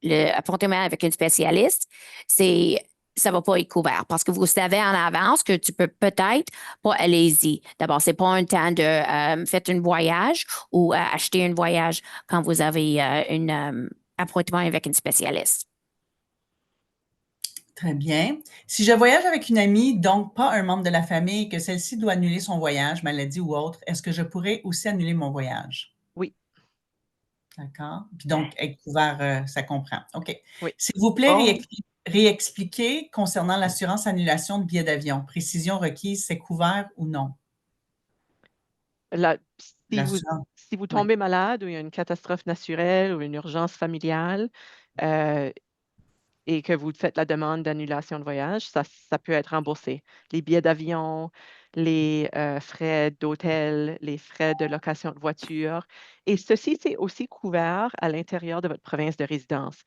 le appointment avec une spécialiste, ça ne va pas être couvert parce que vous savez en avance que tu peux peut-être pas aller-y. D'abord, c'est pas un temps de faire un voyage ou acheter un voyage quand vous avez un appointment avec une spécialiste.
Très bien. Si je voyage avec une amie, donc pas un membre de la famille, que celle-ci doit annuler son voyage, maladie ou autre, est-ce que je pourrais aussi annuler mon voyage?
Oui.
D'accord. Puis donc, être couvert, ça comprend. OK.
Oui.
S'il vous plaît, réexpliquer concernant l'assurance annulation de billets d'avion. Précision requise, c'est couvert ou non?
Si vous tombez malade ou il y a une catastrophe naturelle ou une urgence familiale et que vous faites la demande d'annulation de voyage, ça peut être remboursé. Les billets d'avion, les frais d'hôtel, les frais de location de voiture. Et ceci, c'est aussi couvert à l'intérieur de votre province de résidence.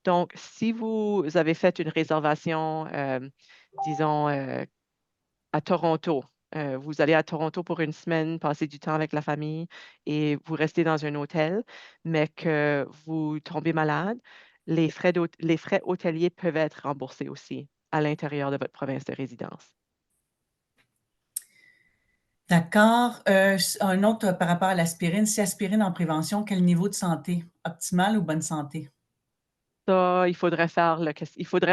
Donc, si vous avez fait une réservation, disons, à Toronto, vous allez à Toronto pour une semaine, passer du temps avec la famille et vous restez dans un hôtel, mais que vous tombez malade, les frais hôteliers peuvent être remboursés aussi à l'intérieur de votre province de résidence.
D'accord. Un autre par rapport à l'aspirine. Si aspirine en prévention, quel niveau de santé? Optimal ou bonne santé?
Ça, il faudrait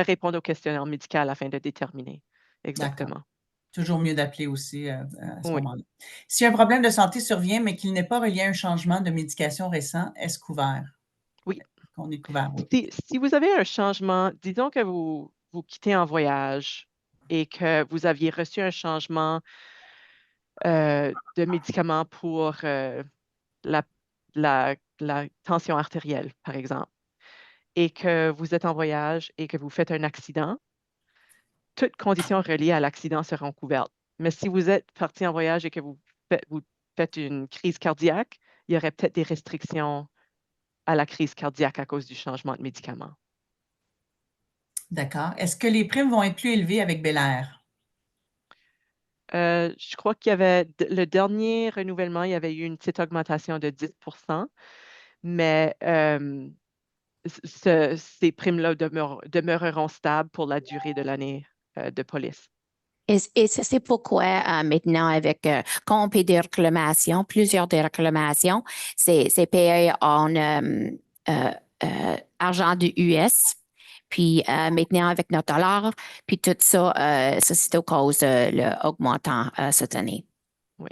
répondre au questionnaire médical afin de déterminer exactement.
Toujours mieux d'appeler aussi à ce
Oui.
moment-là. Si un problème de santé survient, mais qu'il n'est pas relié à un changement de médication récent, est-ce couvert?
Oui.
On est couvert, oui.
Si vous avez un changement, disons que vous quittez en voyage et que vous aviez reçu un changement de médicaments pour la tension artérielle, par exemple, et que vous êtes en voyage et que vous faites un accident, toutes conditions reliées à l'accident seront couvertes. Mais si vous êtes parti en voyage et que vous faites une crise cardiaque, il y aurait peut-être des restrictions à la crise cardiaque à cause du changement de médicament.
D'accord. Est-ce que les primes vont être plus élevées avec Bel Air?
Je crois qu'il y avait le dernier renouvellement, il y avait eu une petite augmentation de 10 mais ces primes-là demeureront stables pour la durée de l'année de police.
Et c'est pourquoi maintenant, avec quand on paie des réclamations, plusieurs des réclamations, c'est payé en argent de US. Puis maintenant, avec notre dollar, puis tout ça, ça c'est à cause de l'augmentant cette année.
Oui.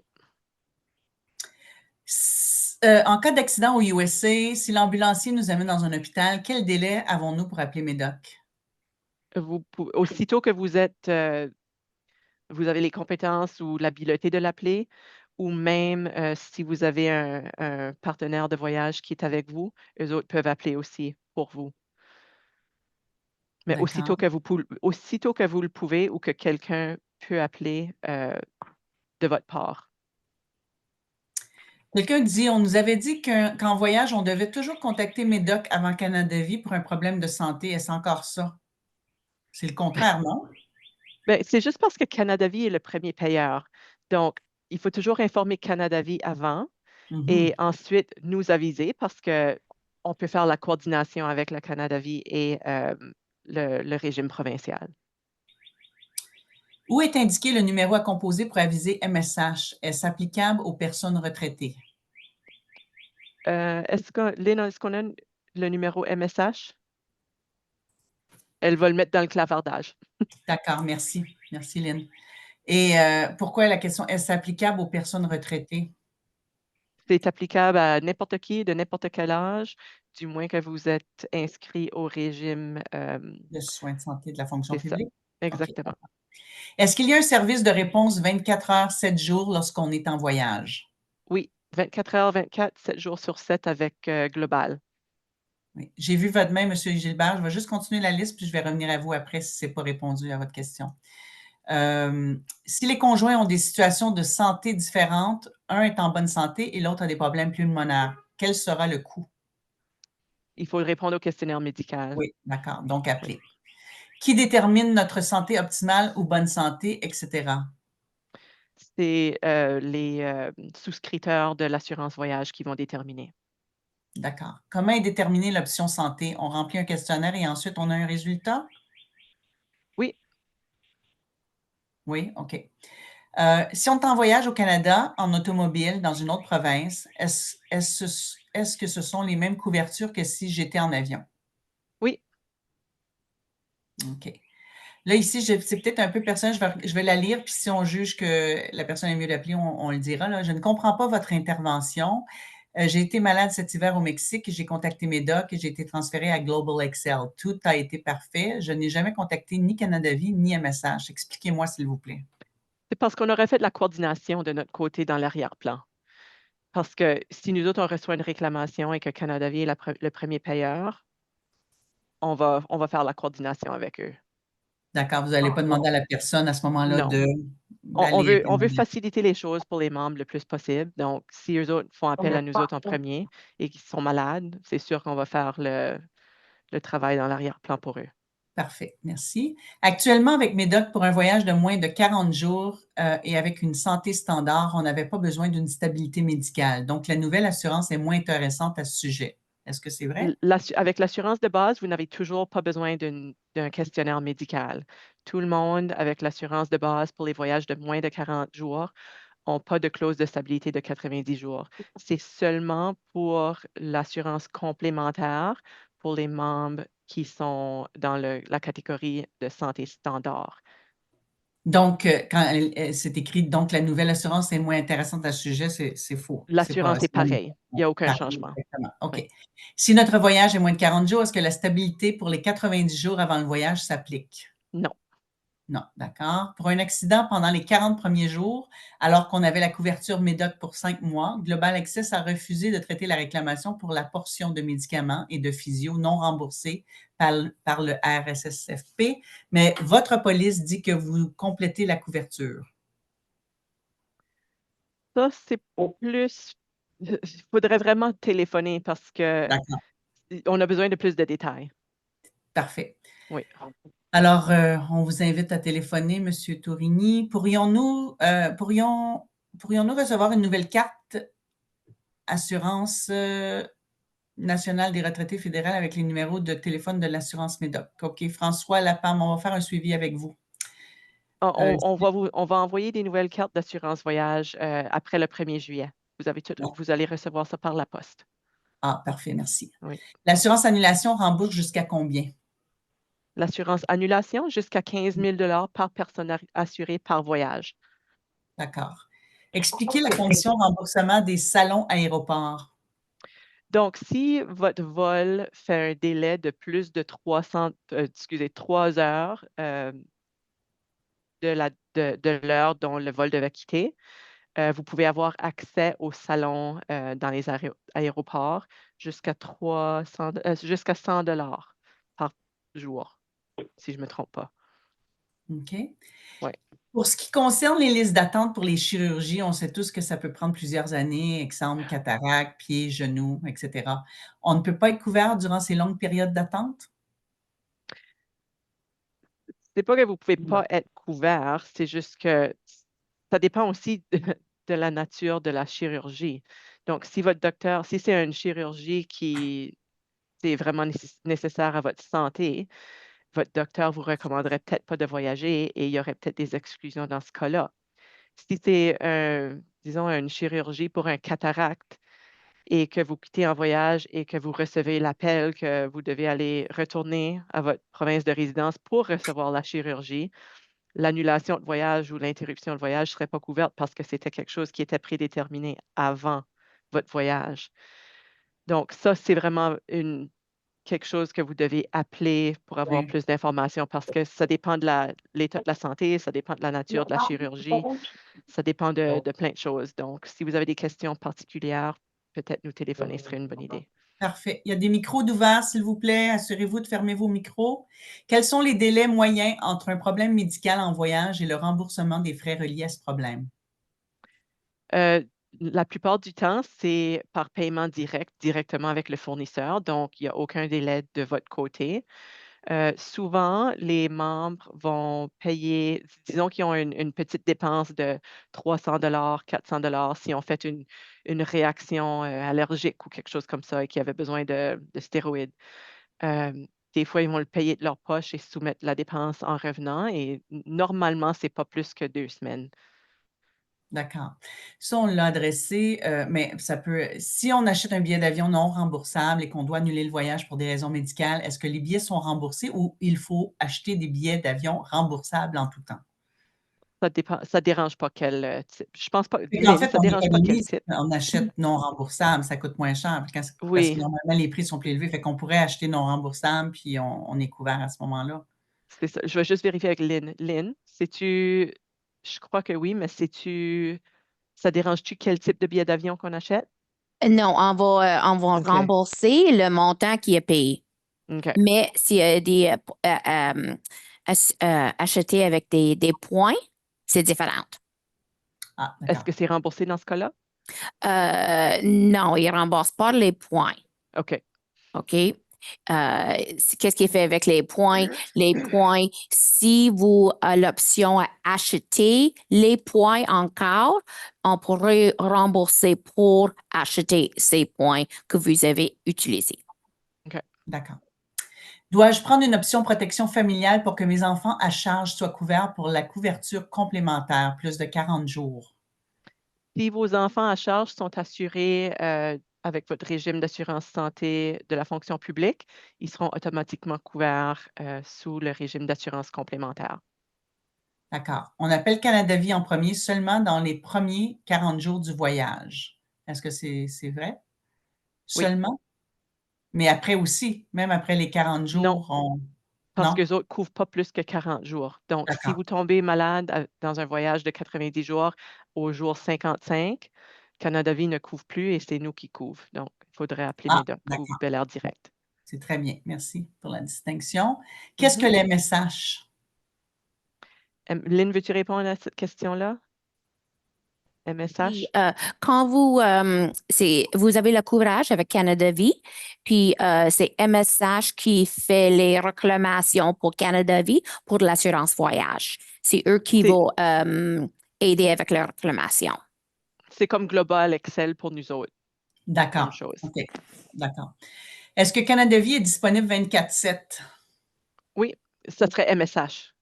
En cas d'accident au USA, si l'ambulancier nous amène dans un hôpital, quel délai avons-nous pour appeler Médoc?
Aussitôt que vous avez les compétences ou l'habileté de l'appeler, ou même si vous avez un partenaire de voyage qui est avec vous, eux autres peuvent appeler aussi pour vous. Mais aussitôt que vous le pouvez ou que quelqu'un peut appeler de votre part.
Quelqu'un dit, on nous avait dit qu'en voyage, on devait toujours contacter Médoc avant Canada Vie pour un problème de santé. Est-ce encore ça? C'est le contraire, non?
Ben, c'est juste parce que Canada Vie est le premier payeur. Donc, il faut toujours informer Canada Vie avant et ensuite nous aviser parce qu'on peut faire la coordination avec le Canada Vie et le régime provincial.
Où est indiqué le numéro à composer pour aviser MSH? Est-ce applicable aux personnes retraitées?
Léna, est-ce qu'on a le numéro MSH? Elle va le mettre dans le clavardage.
D'accord, merci. Merci, Lynn. Et pourquoi la question, est-ce applicable aux personnes retraitées?
C'est applicable à n'importe qui, de n'importe quel âge, du moins que vous êtes inscrit au régime
de soins de santé de la fonction publique?
Exactement.
Okay. Est-ce qu'il y a un service de réponse 24 heures, 7 jours lorsqu'on est en voyage?
Oui, 24 heures, 24, 7 jours sur 7 avec Global.
Oui. J'ai vu votre main, M. Gilbert. Je vais juste continuer la liste, puis je vais revenir à vous après si ce n'est pas répondu à votre question. Si les conjoints ont des situations de santé différentes, un est en bonne santé et l'autre a des problèmes pulmonaires, quel sera le coût?
Il faut répondre au questionnaire médical.
Oui, d'accord. Donc, appeler. Qui détermine notre santé optimale ou bonne santé, etc.?
C'est les souscripteurs de l'assurance voyage qui vont déterminer.
D'accord. Comment est déterminée l'option santé? On remplit un questionnaire et ensuite on a un résultat?
Oui.
Oui, OK. Si on est en voyage au Canada, en automobile, dans une autre province, est-ce que ce sont les mêmes couvertures que si j'étais en avion?
Oui.
OK. Là, ici, c'est peut-être un peu personnel, je vais la lire, puis si on juge que la personne est mieux d'appeler, on le dira. Là. Je ne comprends pas votre intervention. J'ai été malade cet hiver au Mexique, j'ai contacté Médoc et j'ai été transférée à Global Excel. Tout a été parfait. Je n'ai jamais contacté ni Canada Vie ni MSH. Expliquez-moi, s'il vous plaît.
C'est parce qu'on aurait fait de la coordination de notre côté dans l'arrière-plan. Parce que si nous autres, on reçoit une réclamation et que Canada Vie est le premier payeur, on va faire la coordination avec eux.
D'accord, vous n'allez pas demander à la personne à ce moment-là
Non.
d'aller.
On veut faciliter les choses pour les membres le plus possible. Donc, si eux autres font appel à nous autres en premier et qu'ils sont malades, c'est sûr qu'on va faire le travail dans l'arrière-plan pour eux.
Parfait, merci. Actuellement, avec Médoc, pour un voyage de moins de 40 jours et avec une santé standard, on n'avait pas besoin d'une stabilité médicale. Donc, la nouvelle assurance est moins intéressante à ce sujet. Est-ce que c'est vrai?
Avec l'assurance de base, vous n'avez toujours pas besoin d'un questionnaire médical. Tout le monde, avec l'assurance de base pour les voyages de moins de 40 jours, n'ont pas de clause de stabilité de 90 jours. C'est seulement pour l'assurance complémentaire pour les membres qui sont dans la catégorie de santé standard.
Donc, quand c'est écrit, donc la nouvelle assurance est moins intéressante à ce sujet, c'est faux.
L'assurance est pareille. Il n'y a aucun
Pareil,
changement.
exactement. OK.
Oui.
Si notre voyage est moins de 40 jours, est-ce que la stabilité pour les 90 jours avant le voyage s'applique?
Non.
Non, d'accord. Pour un accident pendant les 40 premiers jours, alors qu'on avait la couverture Médoc pour 5 mois, Global Access a refusé de traiter la réclamation pour la portion de médicaments et de physio non remboursée par le RSSFP, mais votre police dit que vous complétez la couverture.
Ça, c'est plus... Il faudrait vraiment téléphoner parce que on a besoin de plus de détails.
Parfait.
Oui.
Alors, on vous invite à téléphoner, M. Tourigny. Pourrions-nous recevoir une nouvelle carte Assurance nationale des retraités fédérales avec les numéros de téléphone de l'assurance Médoc? OK, François Lapam, on va faire un suivi avec vous.
On va envoyer des nouvelles cartes d'assurance voyage après le 1er juillet. Vous allez recevoir ça par la poste.
Ah, parfait, merci.
Oui.
L'assurance annulation rembourse jusqu'à combien?
L'assurance annulation, jusqu'à 15 000 par personne assurée par voyage.
D'accord. Expliquez la condition de remboursement des salons aéroports.
Donc, si votre vol fait un délai de plus de 3 heures de l'heure dont le vol devait quitter, vous pouvez avoir accès au salon dans les aéroports jusqu'à 100 par jour, si je ne me trompe pas.
OK.
Ouais.
Pour ce qui concerne les listes d'attente pour les chirurgies, on sait tous que ça peut prendre plusieurs années, exemple cataracte, pieds, genoux, etc. On ne peut pas être couvert durant ces longues périodes d'attente?
C'est pas que vous ne pouvez pas être couvert, c'est juste que ça dépend aussi de la nature de la chirurgie. Donc, si votre docteur, si c'est une chirurgie qui est vraiment nécessaire à votre santé, votre docteur vous recommanderait peut-être pas de voyager et il y aurait peut-être des exclusions dans ce cas-là. Si c'est, disons, une chirurgie pour un cataracte et que vous quittez en voyage et que vous recevez l'appel que vous devez aller retourner à votre province de résidence pour recevoir la chirurgie, l'annulation de voyage ou l'interruption de voyage ne serait pas couverte parce que c'était quelque chose qui était prédéterminé avant votre voyage. Donc, ça, c'est vraiment quelque chose que vous devez appeler pour avoir plus d'informations parce que ça dépend de l'état de la santé, ça dépend de la nature de la chirurgie, ça dépend de plein de choses. Donc, si vous avez des questions particulières, peut-être nous téléphoner serait une bonne idée.
Parfait. Il y a des micros d'ouverts, s'il vous plaît. Assurez-vous de fermer vos micros. Quels sont les délais moyens entre un problème médical en voyage et le remboursement des frais reliés à ce problème?
La plupart du temps, c'est par paiement direct, directement avec le fournisseur, donc il n'y a aucun délai de votre côté. Souvent, les membres vont payer, disons qu'ils ont une petite dépense de 300 400 si on fait une réaction allergique ou quelque chose comme ça et qu'ils avaient besoin de stéroïdes. Des fois, ils vont le payer de leur poche et soumettre la dépense en revenant et normalement, ce n'est pas plus que 2 semaines.
D'accord. Ça, on l'a adressé, mais ça peut. Si on achète un billet d'avion non remboursable et qu'on doit annuler le voyage pour des raisons médicales, est-ce que les billets sont remboursés ou il faut acheter des billets d'avion remboursables en tout temps?
Ça dépend, ça dérange pas quel type. Je pense pas,
En fait,
ça
on
dérange pas quel
économise,
type.
on achète non remboursable, ça coûte moins cher parce que
Oui,
normalement, les prix sont plus élevés. Fait qu'on pourrait acheter non remboursable, puis on est couvert à ce moment-là.
c'est ça. Je vais juste vérifier avec Lynn. Lynn, sais-tu, je crois que oui, mais sais-tu, ça dérange-tu quel type de billet d'avion qu'on achète?
Non, on va
OK.
rembourser le montant qui est payé.
OK.
Mais s'il y a des achetés avec des points, c'est différent.
Ah,
Est-ce
d'accord.
que c'est remboursé dans ce cas-là?
Non, ils ne remboursent pas les points.
OK.
OK? Qu'est-ce qui est fait avec les points? Les points, si vous avez l'option à acheter les points encore, on pourrait rembourser pour acheter ces points que vous avez utilisés.
OK.
D'accord. Dois-je prendre une option protection familiale pour que mes enfants à charge soient couverts pour la couverture complémentaire, plus de 40 jours?
Si vos enfants à charge sont assurés avec votre régime d'assurance santé de la fonction publique, ils seront automatiquement couverts sous le régime d'assurance complémentaire.
D'accord. On appelle Canada Vie en premier seulement dans les premiers 40 jours du voyage. Est-ce que c'est vrai?
Oui.
Seulement? Mais après aussi, même après les 40
Non,
jours, on...
parce
Non?
qu'eux autres ne couvrent pas plus que 40 jours. Donc, si
D'accord.
vous tombez malade dans un voyage de 90 jours au jour 55, Canada Vie ne couvre plus et c'est nous qui couvrons. Donc, il faudrait appeler
Ah,
Médoc ou
d'accord.
Bel Air Direct.
C'est très bien. Merci pour la distinction. Qu'est-ce que les MSH?
Lynn, veux-tu répondre à cette question-là?
Puis,
MSH?
quand vous avez le couvrage avec Canada Vie, puis c'est MSH qui fait les réclamations pour Canada Vie pour l'assurance voyage. C'est eux qui vont aider avec leurs réclamations.
C'est comme Global Excel pour nous autres. Même
D'accord.
chose.
OK. D'accord. Est-ce que Canada Vie est disponible 24/7?
Oui, ça serait MSH.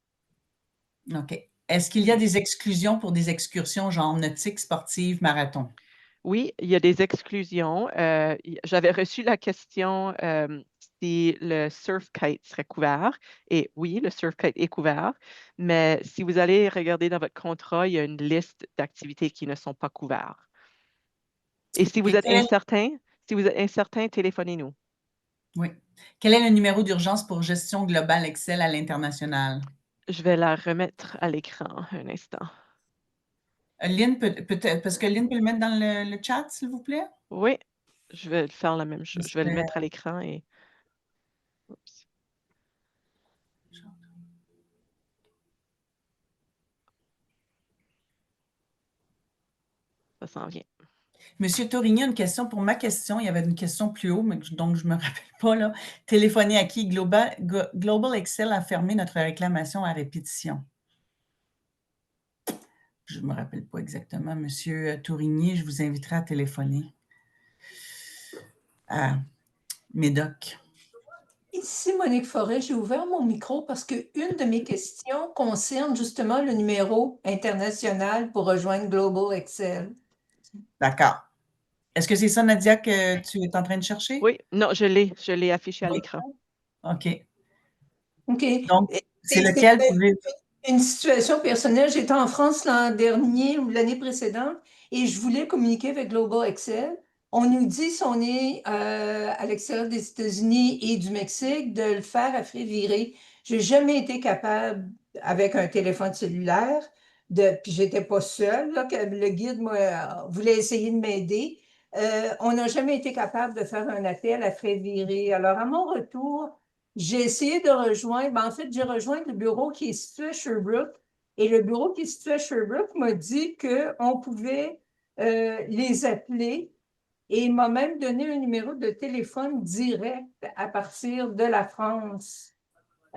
OK. Est-ce qu'il y a des exclusions pour des excursions genre nautique, sportive, marathon?
Oui, il y a des exclusions. J'avais reçu la question si le surf kite serait couvert. Et oui, le surf kite est couvert. Mais si vous allez regarder dans votre contrat, il y a une liste d'activités qui ne sont pas couvertes. Et si vous êtes incertain, téléphonez-nous.
Oui. Quel est le numéro d'urgence pour gestion globale Excel à l'international?
Je vais la remettre à l'écran un instant.
Lynn, peut-être, parce que Lynn peut le mettre dans le chat, s'il vous plaît?
Oui, je vais faire la même chose. Je vais le mettre à l'écran et... Oups. Ça s'en vient.
Monsieur Tourigny, une question pour ma question. Il y avait une question plus haut, mais donc je ne me rappelle pas. Là. Téléphoner à qui? Global Excel a fermé notre réclamation à répétition. Je ne me rappelle pas exactement. Monsieur Tourigny, je vous inviterai à téléphoner à Médoc.
Ici, Monique Forêt, j'ai ouvert mon micro parce qu'une de mes questions concerne justement le numéro international pour rejoindre Global Excel.
D'accord. Est-ce que c'est ça, Nadia, que tu es en train de chercher?
Oui, non, je l'ai affiché à l'écran.
OK.
OK.
Donc, c'est lequel?
Une situation personnelle. J'étais en France l'an dernier ou l'année précédente et je voulais communiquer avec Global Excel. On nous dit, si on est à l'extérieur des États-Unis et du Mexique, de le faire à frais virés. Je n'ai jamais été capable, avec un téléphone cellulaire, puis je n'étais pas seule, là, que le guide voulait essayer de m'aider. On n'a jamais été capable de faire un appel à frais virés. Alors, à mon retour, j'ai essayé de rejoindre, en fait, j'ai rejoint le bureau qui est situé à Sherbrooke. Et le bureau qui est situé à Sherbrooke m'a dit qu'on pouvait les appeler. Et il m'a même donné un numéro de téléphone direct à partir de la France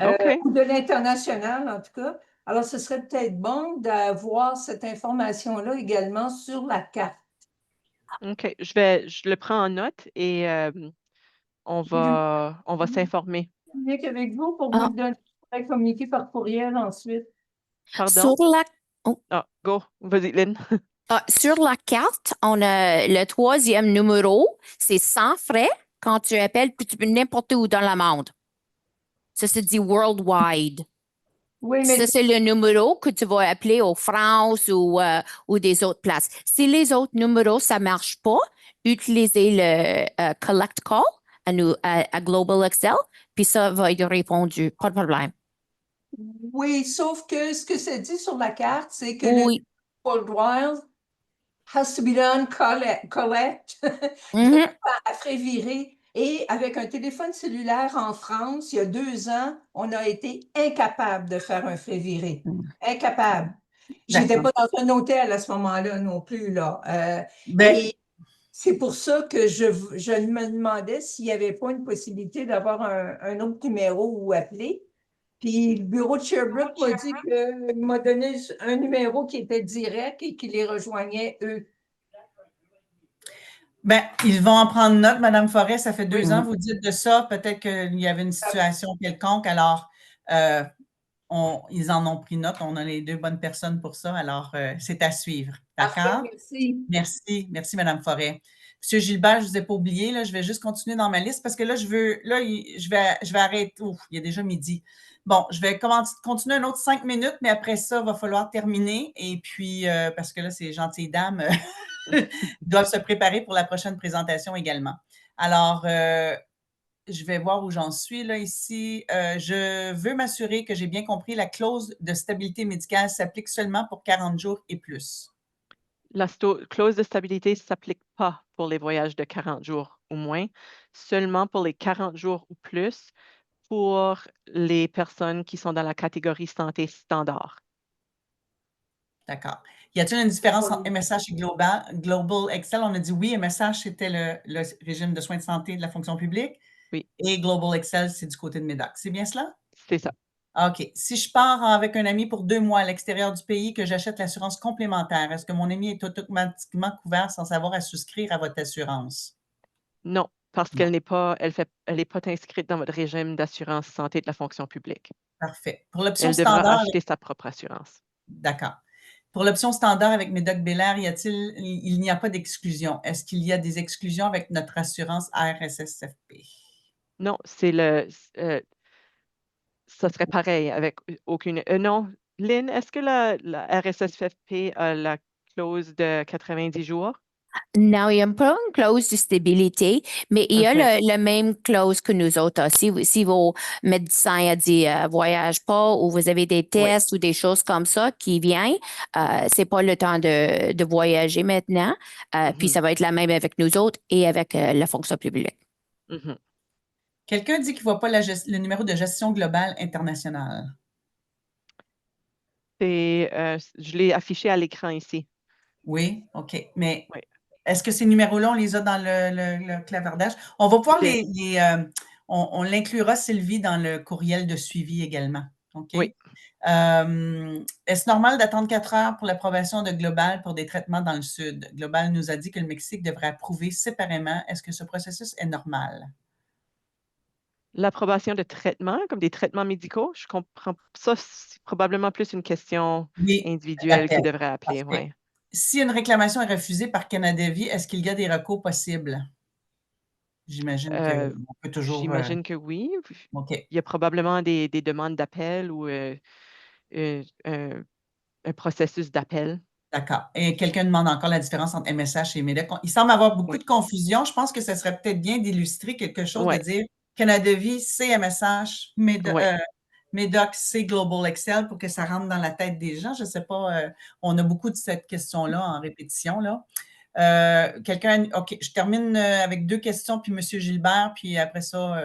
OK.
ou de l'international, en tout cas. Alors, ce serait peut-être bon d'avoir cette information-là également sur la carte.
OK. Je le prends en note et on va s'informer.
Communique avec vous pour vous
Ah,
le donner. Je pourrais communiquer par courriel ensuite.
Pardon?
sur la, oh,
Ah, go. Vas-y, Lynn.
sur la carte, on a le troisième numéro, c'est sans frais quand tu appelles, puis tu peux n'importe où dans le monde. Ça se dit worldwide.
Oui,
Ça,
mais
c'est le numéro que tu vas appeler aux France ou des autres places. Si les autres numéros, ça ne marche pas, utilisez le Collect Call à Global Excel, puis ça va être répondu. Pas de problème.
oui, sauf que ce que ça dit sur la carte, c'est que
Oui.
le worldwide has to be done collect
Mhm.
à frais virés. Et avec un téléphone cellulaire en France, il y a 2 ans, on a été incapable de faire un frais viré. Incapable. J'étais pas dans un hôtel à ce moment-là non plus, là.
Ben,
Et c'est pour ça que je me demandais s'il n'y avait pas une possibilité d'avoir un autre numéro où appeler. Puis le bureau de Sherbrooke m'a donné un numéro qui était direct et qui les rejoignait eux.
ben, ils vont en prendre note, Madame Forêt. Ça fait 2 ans,
Mhm.
vous dites de ça. Peut-être qu'il y avait une situation quelconque. Alors, ils en ont pris note. On a les 2 bonnes personnes pour ça. Alors, c'est à suivre. D'accord?
Merci.
Merci. Merci, Madame Forêt. Monsieur Gilbert, je ne vous ai pas oublié. Là, je vais juste continuer dans ma liste parce que là, je vais arrêter. Ouf, il est déjà midi. Bon, je vais continuer un autre 5 minutes, mais après ça, il va falloir terminer. Et puis, parce que là, ces gentilles dames doivent se préparer pour la prochaine présentation également. Alors, je vais voir où j'en suis là ici. Je veux m'assurer que j'ai bien compris, la clause de stabilité médicale s'applique seulement pour 40 jours et plus.
La clause de stabilité ne s'applique pas pour les voyages de 40 jours ou moins, seulement pour les 40 jours ou plus pour les personnes qui sont dans la catégorie santé standard.
D'accord. Y a-t-il une différence entre MSH et Global Excel? On a dit oui, MSH, c'était le régime de soins de santé de la fonction publique.
Oui.
Et Global Excel, c'est du côté de MEDAC. C'est bien cela?
C'est ça.
OK. Si je pars avec un ami pour 2 mois à l'extérieur du pays, que j'achète l'assurance complémentaire, est-ce que mon ami est automatiquement couvert sans savoir à souscrire à votre assurance?
Non, parce
Non.
qu'elle n'est pas inscrite dans votre régime d'assurance santé de la fonction publique.
Parfait. Pour l'option
Elle devra
standard,
acheter sa propre assurance.
d'accord. Pour l'option standard avec Médoc Belair, il n'y a pas d'exclusion. Est-ce qu'il y a des exclusions avec notre assurance RSSFP?
Non, ça serait pareil avec aucune. Non, Lynn, est-ce que la RSSFP a la clause de 90 jours?
Non, il n'y a pas une clause de stabilité, mais il y a
OK.
la même clause que nous autres. Si vos médecins a dit voyage pas ou vous avez des tests ou des choses comme ça qui viennent, c'est pas le temps de voyager maintenant. Puis ça va être la même avec nous autres et avec la fonction publique.
Mhm.
Quelqu'un dit qu'il ne voit pas le numéro de gestion globale internationale.
Je l'ai affiché à l'écran ici.
Oui, OK. Mais
Oui.
est-ce que ces numéros-là, on les a dans le clavardage? On va pouvoir on l'inclura, Sylvie, dans le courriel de suivi également. OK?
Oui.
Est-ce normal d'attendre 4 heures pour l'approbation de Global pour des traitements dans le Sud? Global nous a dit que le Mexique devrait approuver séparément. Est-ce que ce processus est normal?
L'approbation de traitements, comme des traitements médicaux, je comprends. Ça, c'est probablement plus une question
Oui,
individuelle qui devrait appeler.
parfait.
Ouais.
Si une réclamation est refusée par Canada Vie, est-ce qu'il y a des recours possibles? J'imagine qu'on peut toujours.
J'imagine que oui.
OK.
Il y a probablement des demandes d'appel ou un processus d'appel.
D'accord. Et quelqu'un demande encore la différence entre MSH et MEDOC. Il semble avoir beaucoup de confusion. Je pense que ce serait peut-être bien d'illustrer quelque chose, de
Ouais.
dire Canada Vie, c'est MSH, MEDOC, c'est Global Excel pour que ça rentre dans la tête des gens. Je ne sais pas, on a beaucoup de cette question-là en répétition. Là. OK, je termine avec 2 questions, puis M. Gilbert, puis après ça,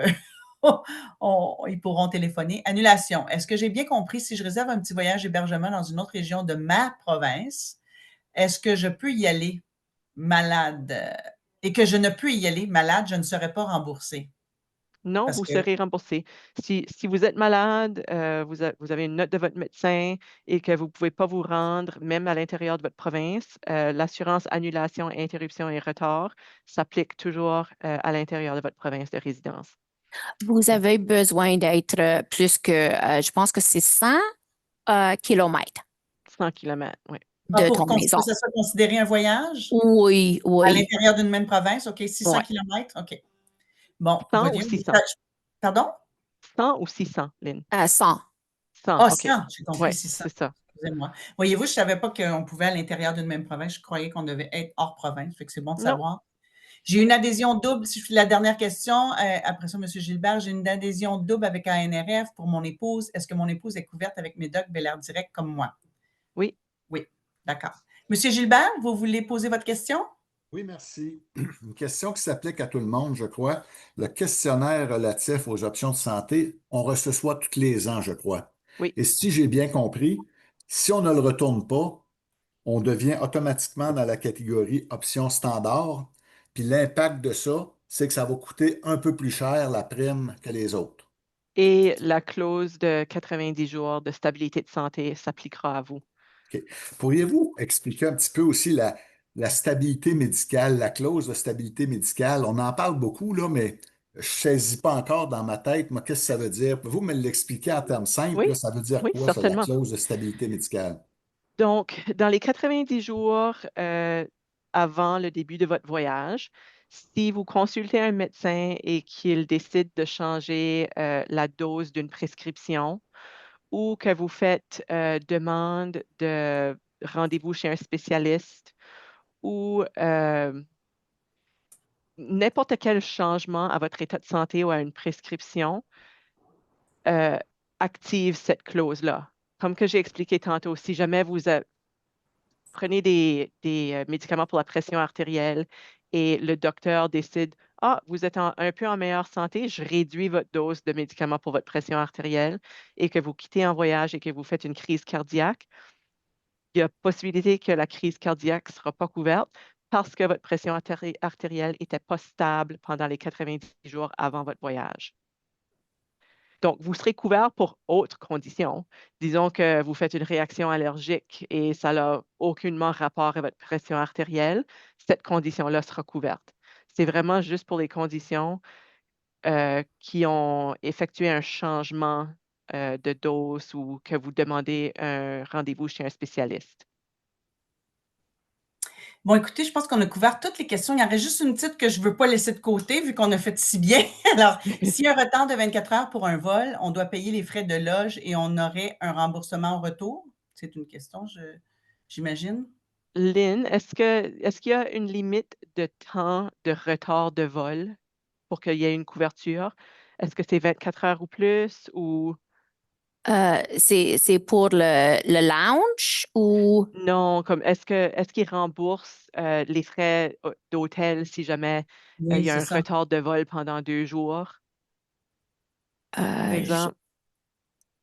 ils pourront téléphoner. Annulation. Est-ce que j'ai bien compris, si je réserve un petit voyage hébergement dans une autre région de ma province, est-ce que je peux y aller malade et que je ne peux y aller malade, je ne serai pas remboursée.
Non,
Parce
vous
que
serez remboursé. Si vous êtes malade, vous avez une note de votre médecin et que vous ne pouvez pas vous rendre, même à l'intérieur de votre province, l'assurance annulation, interruption et retard s'applique toujours à l'intérieur de votre province de résidence.
Vous avez besoin d'être plus que, je pense que c'est 100 kilomètres
100 km, oui.
de
pour
ton maison.
que ça soit considéré un voyage
Oui,
à
oui.
l'intérieur d'une même province, OK, 600
Ouais.
km, OK. Bon,
100 ou
voyons,
600?
Pardon?
100 ou 600, Lynn?
100.
100,
Ah,
OK.
100, j'ai compris
Oui,
600.
c'est ça.
Excusez-moi. Voyez-vous, je ne savais pas qu'on pouvait à l'intérieur d'une même province. Je croyais qu'on devait être hors province. Fait que c'est bon de
Non.
savoir. J'ai une adhésion double. Si je fais la dernière question, après ça, M. Gilbert, j'ai une adhésion double avec ANRF pour mon épouse. Est-ce que mon épouse est couverte avec Médoc Bel Air Direct comme moi?
Oui.
Oui, d'accord. M. Gilbert, vous voulez poser votre question?
Oui, merci. Une question qui s'applique à tout le monde, je crois. Le questionnaire relatif aux options de santé, on reçoit tous les ans, je crois.
Oui.
Et si j'ai bien compris, si on ne le retourne pas, on devient automatiquement dans la catégorie option standard. Puis l'impact de ça, c'est que ça va coûter un peu plus cher la prime que les autres.
Et la clause de 90 jours de stabilité de santé s'appliquera à vous.
OK. Pourriez-vous expliquer un petit peu aussi la stabilité médicale, la clause de stabilité médicale? On en parle beaucoup, là, mais je ne saisis pas encore dans ma tête, moi, qu'est-ce que ça veut dire? Pouvez-vous me l'expliquer en termes simples,
Oui,
là, ça veut dire
oui,
quoi, ça, la
certainement.
clause de stabilité médicale?
Donc, dans les 90 jours avant le début de votre voyage, si vous consultez un médecin et qu'il décide de changer la dose d'une prescription ou que vous faites demande de rendez-vous chez un spécialiste ou n'importe quel changement à votre état de santé ou à une prescription, active cette clause-là. Comme que j'ai expliqué tantôt, si jamais vous prenez des médicaments pour la pression artérielle et le docteur décide, ah, vous êtes un peu en meilleure santé, je réduis votre dose de médicaments pour votre pression artérielle et que vous quittez en voyage et que vous faites une crise cardiaque, il y a possibilité que la crise cardiaque ne sera pas couverte parce que votre pression artérielle n'était pas stable pendant les 90 jours avant votre voyage. Donc, vous serez couvert pour autres conditions. Disons que vous faites une réaction allergique et ça n'a aucunement rapport à votre pression artérielle. Cette condition-là sera couverte. C'est vraiment juste pour les conditions qui ont effectué un changement de dose ou que vous demandez un rendez-vous chez un spécialiste.
Bon, écoutez, je pense qu'on a couvert toutes les questions. Il y en reste juste une petite que je ne veux pas laisser de côté, vu qu'on a fait si bien. Alors, s'il y a un retard de 24 heures pour un vol, on doit payer les frais de loge et on aurait un remboursement au retour? C'est une question, j'imagine.
Lynn, est-ce qu'il y a une limite de temps de retard de vol pour qu'il y ait une couverture? Est-ce que c'est 24 heures ou plus ou...
C'est pour le lounge ou
Non, comme est-ce qu'ils remboursent les frais d'hôtel si jamais il
Oui,
y a
c'est
un
ça.
retard de vol pendant 2 jours, par
je,
exemple?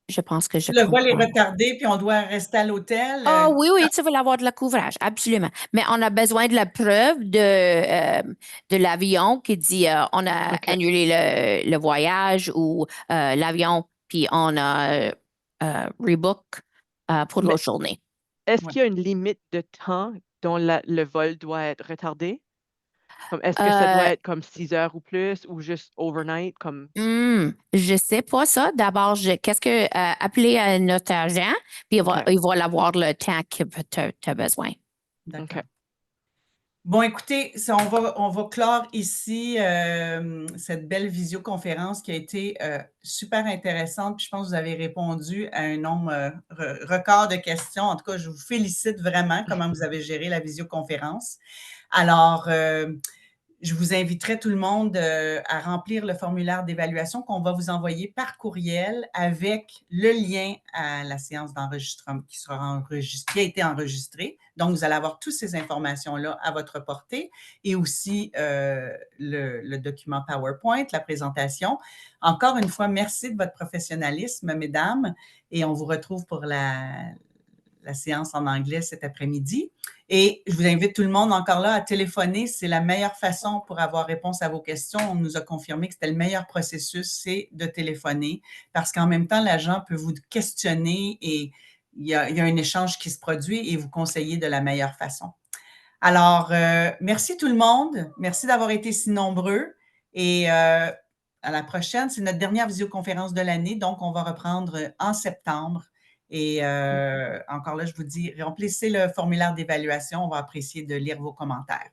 je pense que je
Le vol est
comprends.
retardé, puis on doit rester à l'hôtel.
Ah oui, oui, tu veux avoir de la couvrage, absolument. Mais on a besoin de la preuve de l'avion qui dit on a
OK.
annulé le voyage ou l'avion, puis on a rebook pour
Mais
l'autre journée.
est-ce
Ouais.
qu'il y a une limite de temps dont le vol doit être retardé? Comme, est-ce que ça doit être comme 6 heures ou plus ou juste overnight? Comme...
Je sais pas ça. D'abord, qu'est-ce que appeler à notre agent, puis
OK.
il va l'avoir le temps que tu as besoin.
D'accord.
OK.
Bon, écoutez, on va clore ici cette belle visioconférence qui a été super intéressante. Puis je pense que vous avez répondu à un nombre record de questions. En tout cas, je vous félicite vraiment comment vous avez géré la visioconférence. Alors, je vous inviterai tout le monde à remplir le formulaire d'évaluation qu'on va vous envoyer par courriel avec le lien à la séance d'enregistrement qui a été enregistrée. Donc, vous allez avoir toutes ces informations-là à votre portée et aussi le document PowerPoint, la présentation. Encore une fois, merci de votre professionnalisme, mesdames, et on vous retrouve pour la séance en anglais cet après-midi. Et je vous invite tout le monde encore là à téléphoner. C'est la meilleure façon pour avoir réponse à vos questions. On nous a confirmé que c'était le meilleur processus, c'est de téléphoner parce qu'en même temps, l'agent peut vous questionner et il y a un échange qui se produit et vous conseiller de la meilleure façon. Alors, merci tout le monde. Merci d'avoir été si nombreux. Et à la prochaine, c'est notre dernière visioconférence de l'année, donc on va reprendre en septembre. Et encore là, je vous dis, remplissez le formulaire d'évaluation. On va apprécier de lire vos commentaires.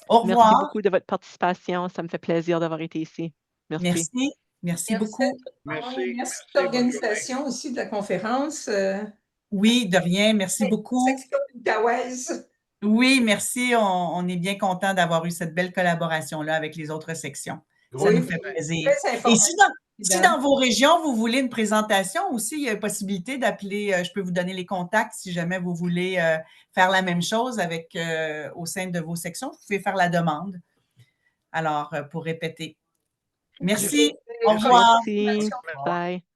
Au revoir.
Merci beaucoup de votre participation. Ça me fait plaisir d'avoir été ici. Merci.
Merci. Merci beaucoup.
Merci de l'organisation aussi de la conférence.
Oui, de rien. Merci beaucoup.
Section d'Outaouaise.
Oui, merci. On est bien content d'avoir eu cette belle collaboration-là avec les autres sections. Ça nous fait plaisir. Et si dans vos régions, vous voulez une présentation aussi, il y a possibilité d'appeler, je peux vous donner les contacts si jamais vous voulez faire la même chose avec au sein de vos sections. Vous pouvez faire la demande. Alors, pour répéter. Merci. Au revoir.
Merci. Bye.